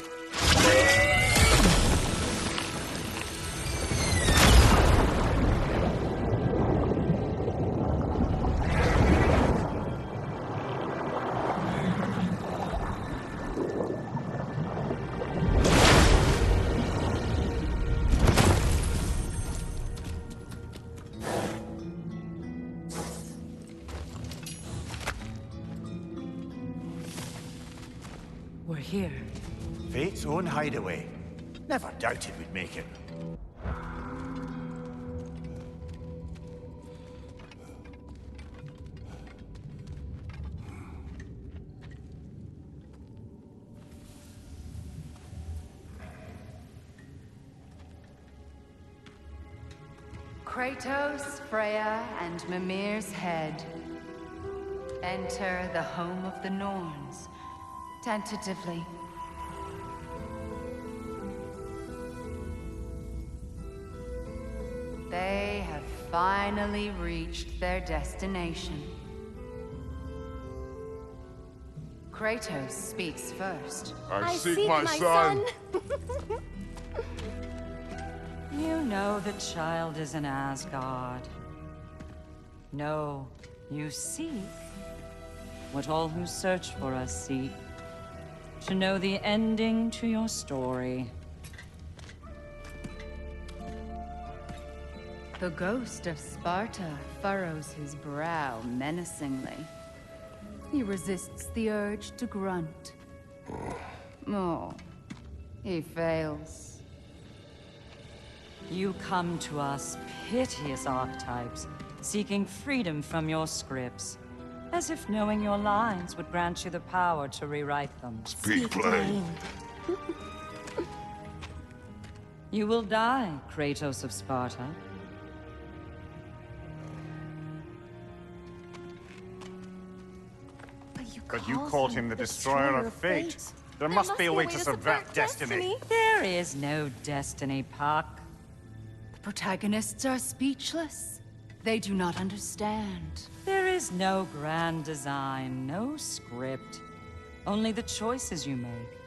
We're here. Fate's own hideaway. Never doubted we'd make it. Kratos, Freya, and Mimir's head. Enter the home of the Norns. Tentatively. They have finally reached their destination. Kratos speaks first. I seek my son. You know the child is in Asgard. No, you seek what all who search for us seek. To know the ending to your story. The ghost of Sparta furrows his brow menacingly. He resists the urge to grunt. Oh, he fails. You come to us, piteous archetypes, seeking freedom from your scripts. As if knowing your lines would grant you the power to rewrite them. Speak plain. You will die, Kratos of Sparta. But you called him the destroyer of fate. There must be a way to subvert destiny. There is no destiny, Puck. The protagonists are speechless. They do not understand. There is no grand design, no script. Only the choices you make.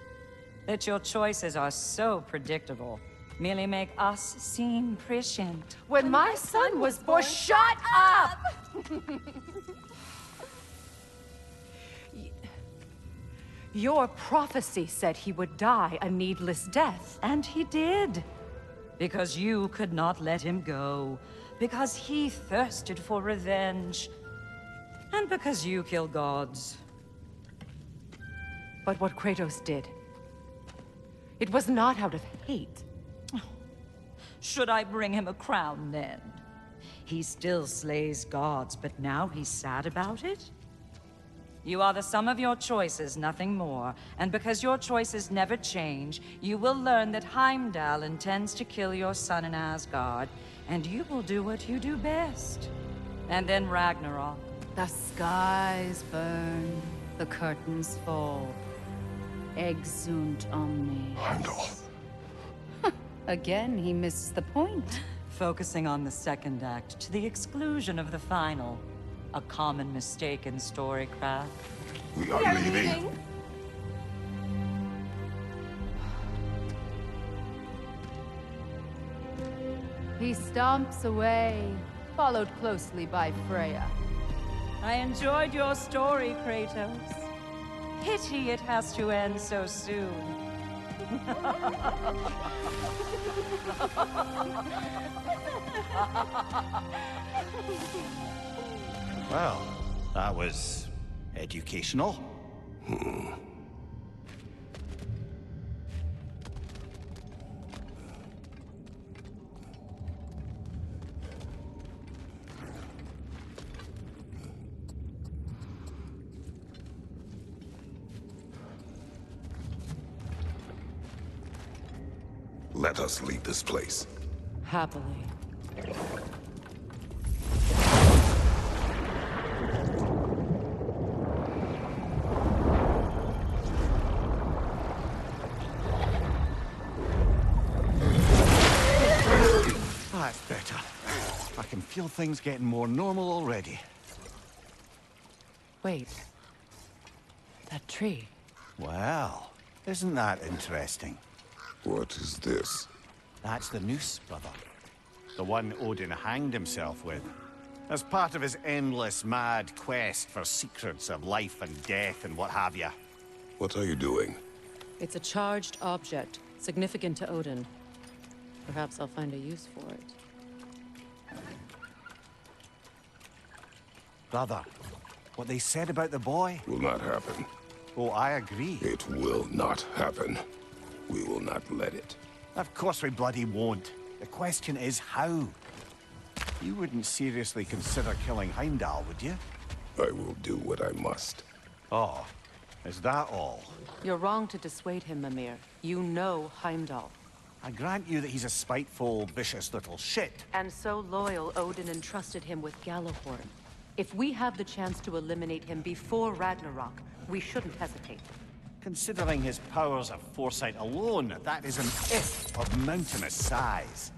That your choices are so predictable, merely make us seem prescient. When my son was born, shut up! Your prophecy said he would die a needless death. And he did. Because you could not let him go. Because he thirsted for revenge. And because you kill gods. But what Kratos did, it was not out of hate. Should I bring him a crown then? He still slays gods, but now he's sad about it? You are the sum of your choices, nothing more. And because your choices never change, you will learn that Heimdall intends to kill your son in Asgard, and you will do what you do best. And then Ragnarok. The skies burn, the curtains fall. Exunt omnes. Heimdall. Again, he misses the point. Focusing on the second act to the exclusion of the final. A common mistake in storycraft. We are leaving. He stomps away, followed closely by Freya. I enjoyed your story, Kratos. Pity it has to end so soon. Well, that was educational. Let us leave this place. Happily. That's better. I can feel things getting more normal already. Wait. That tree. Well, isn't that interesting? What is this? That's the noose, brother. The one Odin hanged himself with. As part of his endless, mad quest for secrets of life and death and what have you. What are you doing? It's a charged object, significant to Odin. Perhaps I'll find a use for it. Brother, what they said about the boy? Will not happen. Oh, I agree. It will not happen. We will not let it. Of course we bloody won't. The question is how? You wouldn't seriously consider killing Heimdall, would you? I will do what I must. Oh, is that all? You're wrong to dissuade him, Mimir. You know Heimdall. I grant you that he's a spiteful, vicious little shit. And so loyal, Odin entrusted him with Gjallarhorn. If we have the chance to eliminate him before Ragnarok, we shouldn't hesitate. Considering his powers of foresight alone, that is an if of mountainous size.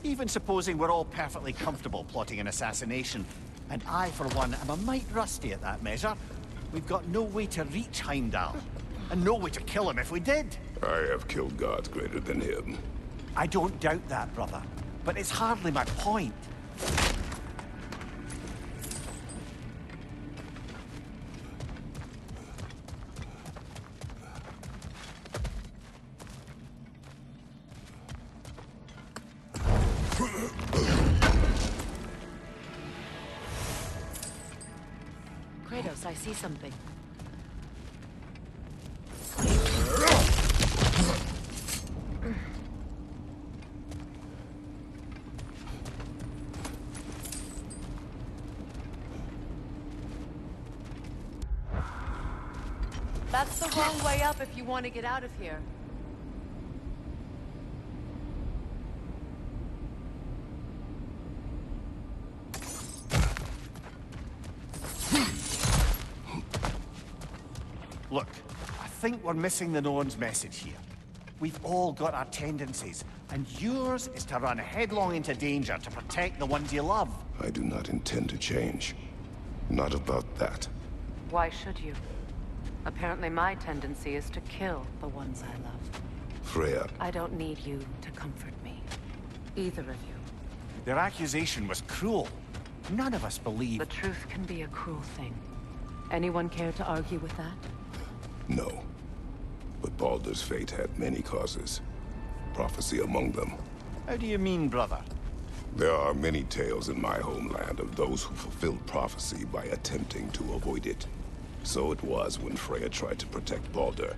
Even supposing we're all perfectly comfortable plotting an assassination, and I, for one, am a mite rusty at that measure, we've got no way to reach Heimdall, and no way to kill him if we did. I have killed gods greater than him. I don't doubt that, brother, but it's hardly my point. Kratos, I see something. That's the wrong way up if you want to get out of here. Look, I think we're missing the Norns' message here. We've all got our tendencies, and yours is to run headlong into danger to protect the ones you love. I do not intend to change. Not about that. Why should you? Apparently my tendency is to kill the ones I love. Freya. I don't need you to comfort me. Either of you. Their accusation was cruel. None of us believe... The truth can be a cruel thing. Anyone care to argue with that? No. But Baldur's fate had many causes. Prophecy among them. How do you mean, brother? There are many tales in my homeland of those who fulfilled prophecy by attempting to avoid it. So it was when Freya tried to protect Baldur,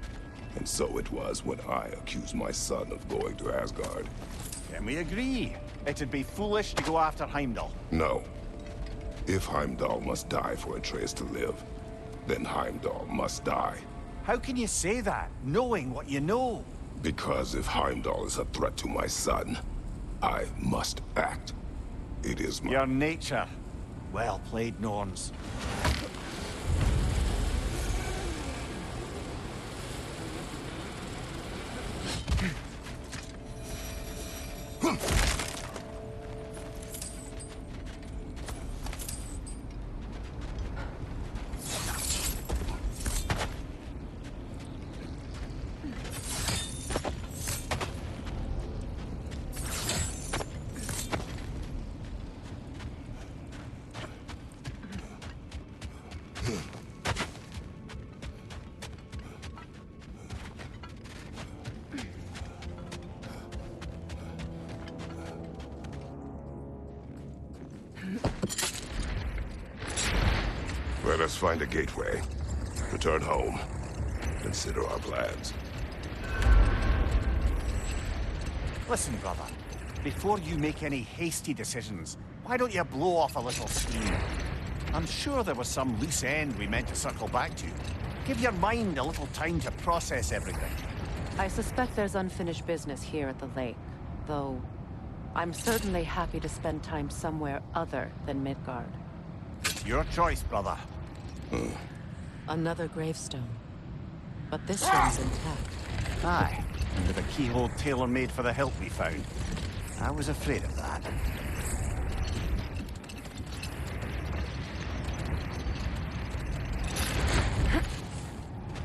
And so it was when I accused my son of going to Asgard. Can we agree? It'd be foolish to go after Heimdall. No. If Heimdall must die for Atreus to live, then Heimdall must die. How can you say that, knowing what you know? Because if Heimdall is a threat to my son, I must act. It is my... Your nature. Well played, Norns. Let us find a gateway. Return home. Consider our plans. Listen, brother. Before you make any hasty decisions, why don't you blow off a little steam? I'm sure there was some loose end we meant to circle back to. Give your mind a little time to process everything. I suspect there's unfinished business here at the lake, though I'm certainly happy to spend time somewhere other than Midgard. It's your choice, brother. Another gravestone. But this one's intact. Aye, and with a keyhole tailor-made for the hilt we found. I was afraid of that.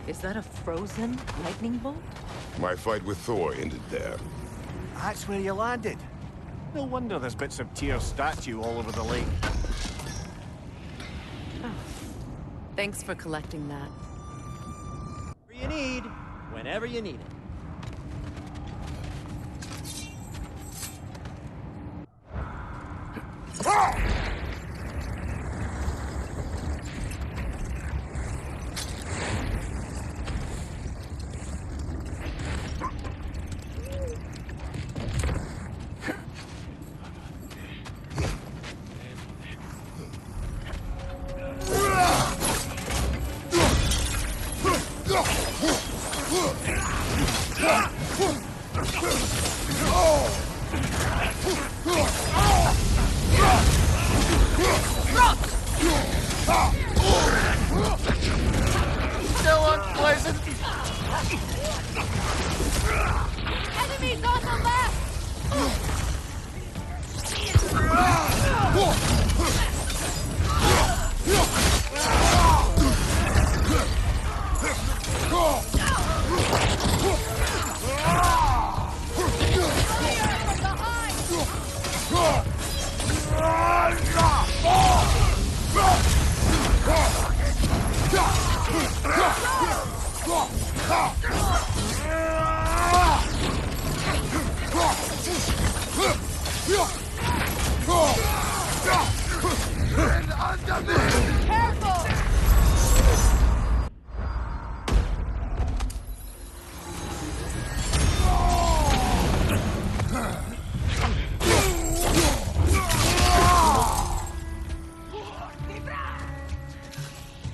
Is that a frozen lightning bolt? My fight with Thor ended there. That's where you landed. No wonder there's bits of Tyr's statue all over the lake. Thanks for collecting that. Whatever you need, whenever you need it. Still unpleasant. Enemies on the left!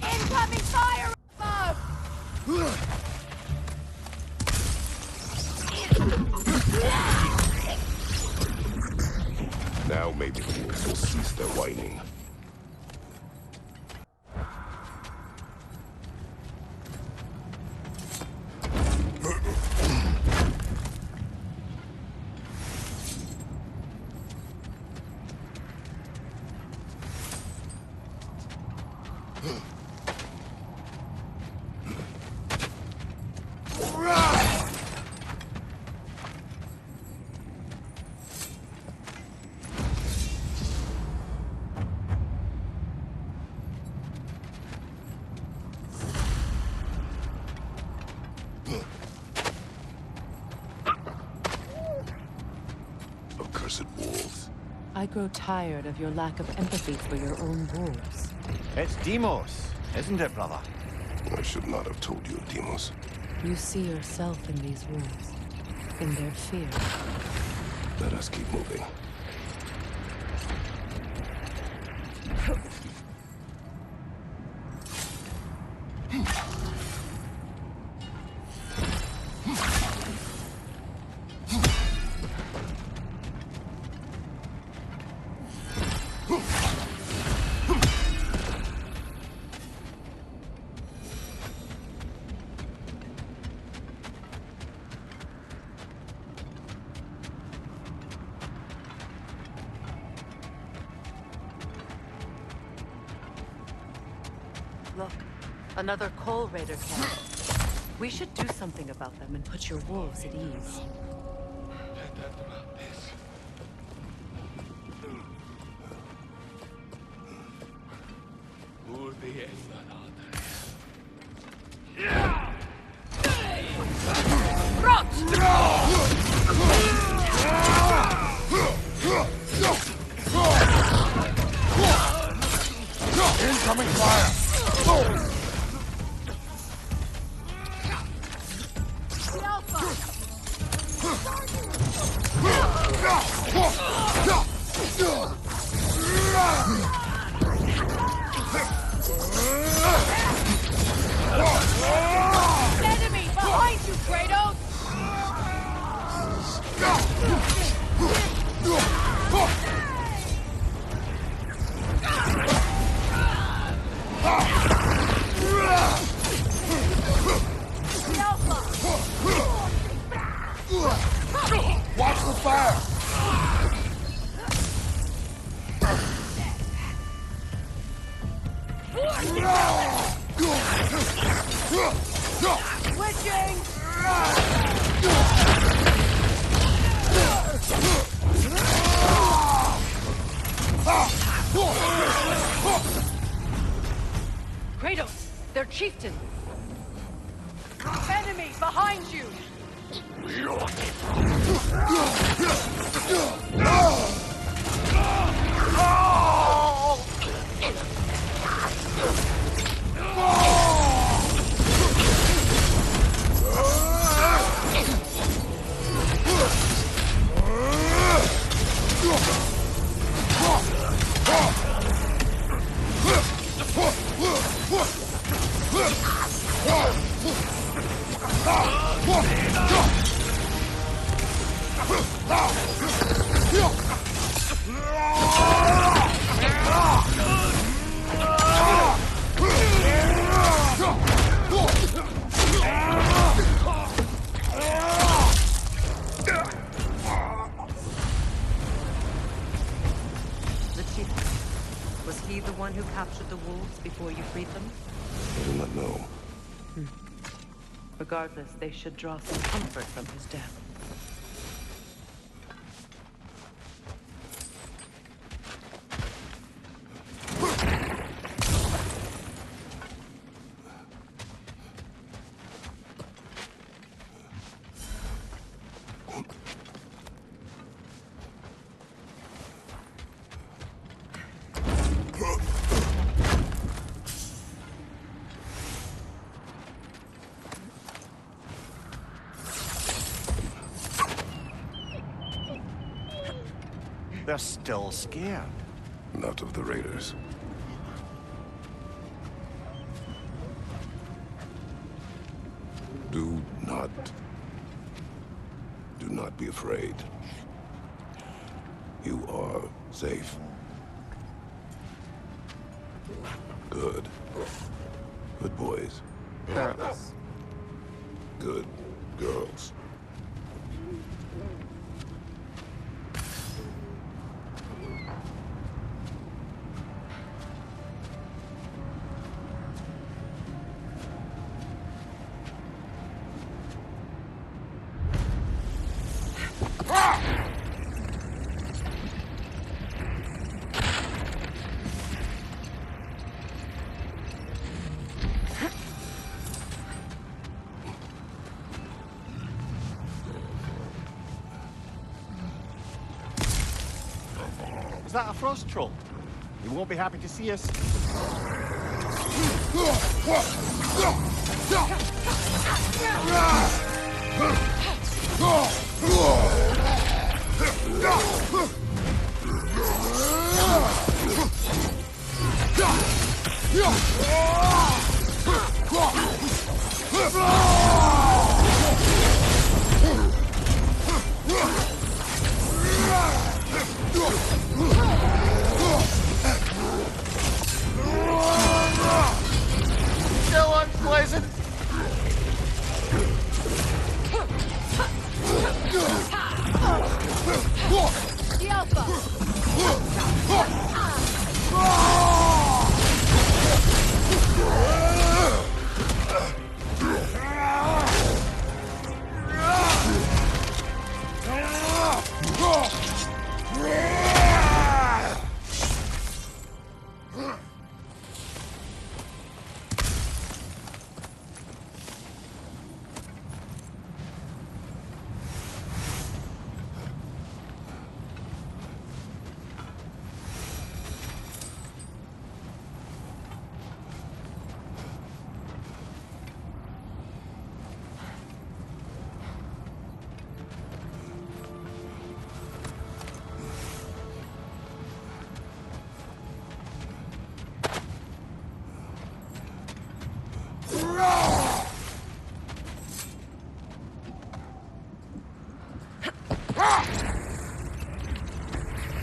Incoming fire above! Now maybe the wolves will cease their whining. Accursed wolves. I grow tired of your lack of empathy for your own wolves. It's Demos, isn't it, brother? I should not have told you of Demos. You see yourself in these wolves, in their fear. Let us keep moving. Look, another coal raider camp. We should do something about them and put your wolves at ease. Incoming fire! Enemy behind you, Kratos! Watch the fire! Switching! Kratos! Their chieftain! Enemy behind you! The chieftain. Was he the one who captured the wolves before you freed them? I do not know. Regardless, they should draw some comfort from his death. They're still scared. Not of the raiders. Do not be afraid. You are safe. Good. Good boys. Girls. Good girls. Is that a frost troll? He won't be happy to see us. So unpleasant.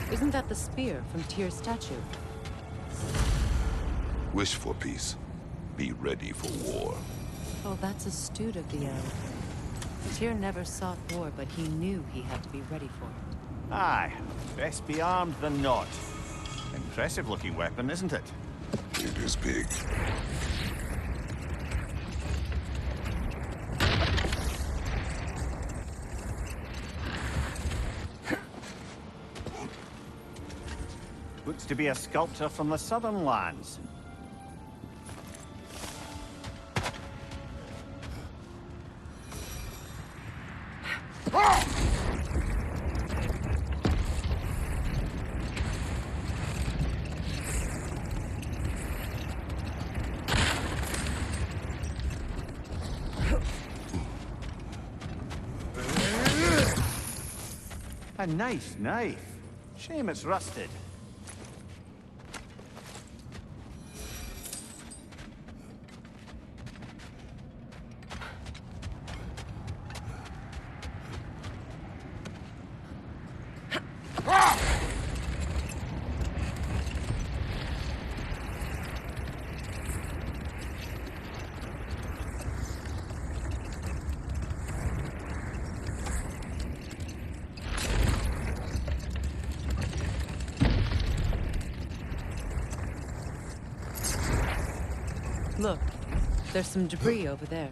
Isn't that the spear from Tyr's statue? Wish for peace. Be ready for war. Oh, that's astute of the elf. Tyr never sought war, but he knew he had to be ready for it. Aye, best be armed than not. Impressive looking weapon, isn't it? It is big. Looks to be a sculptor from the southern lands. A nice knife. Shame it's rusted. Look, there's some debris over there.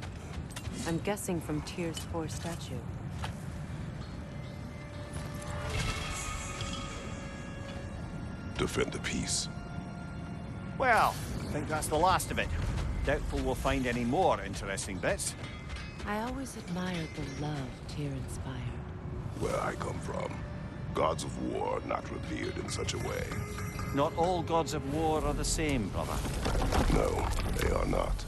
I'm guessing from Tyr's 4 statue. Defend the peace. Well, I think that's the last of it. Doubtful we'll find any more interesting bits. I always admired the love Tyr inspired. Where I come from, gods of war are not revered in such a way. Not all gods of war are the same, brother. No, they are not.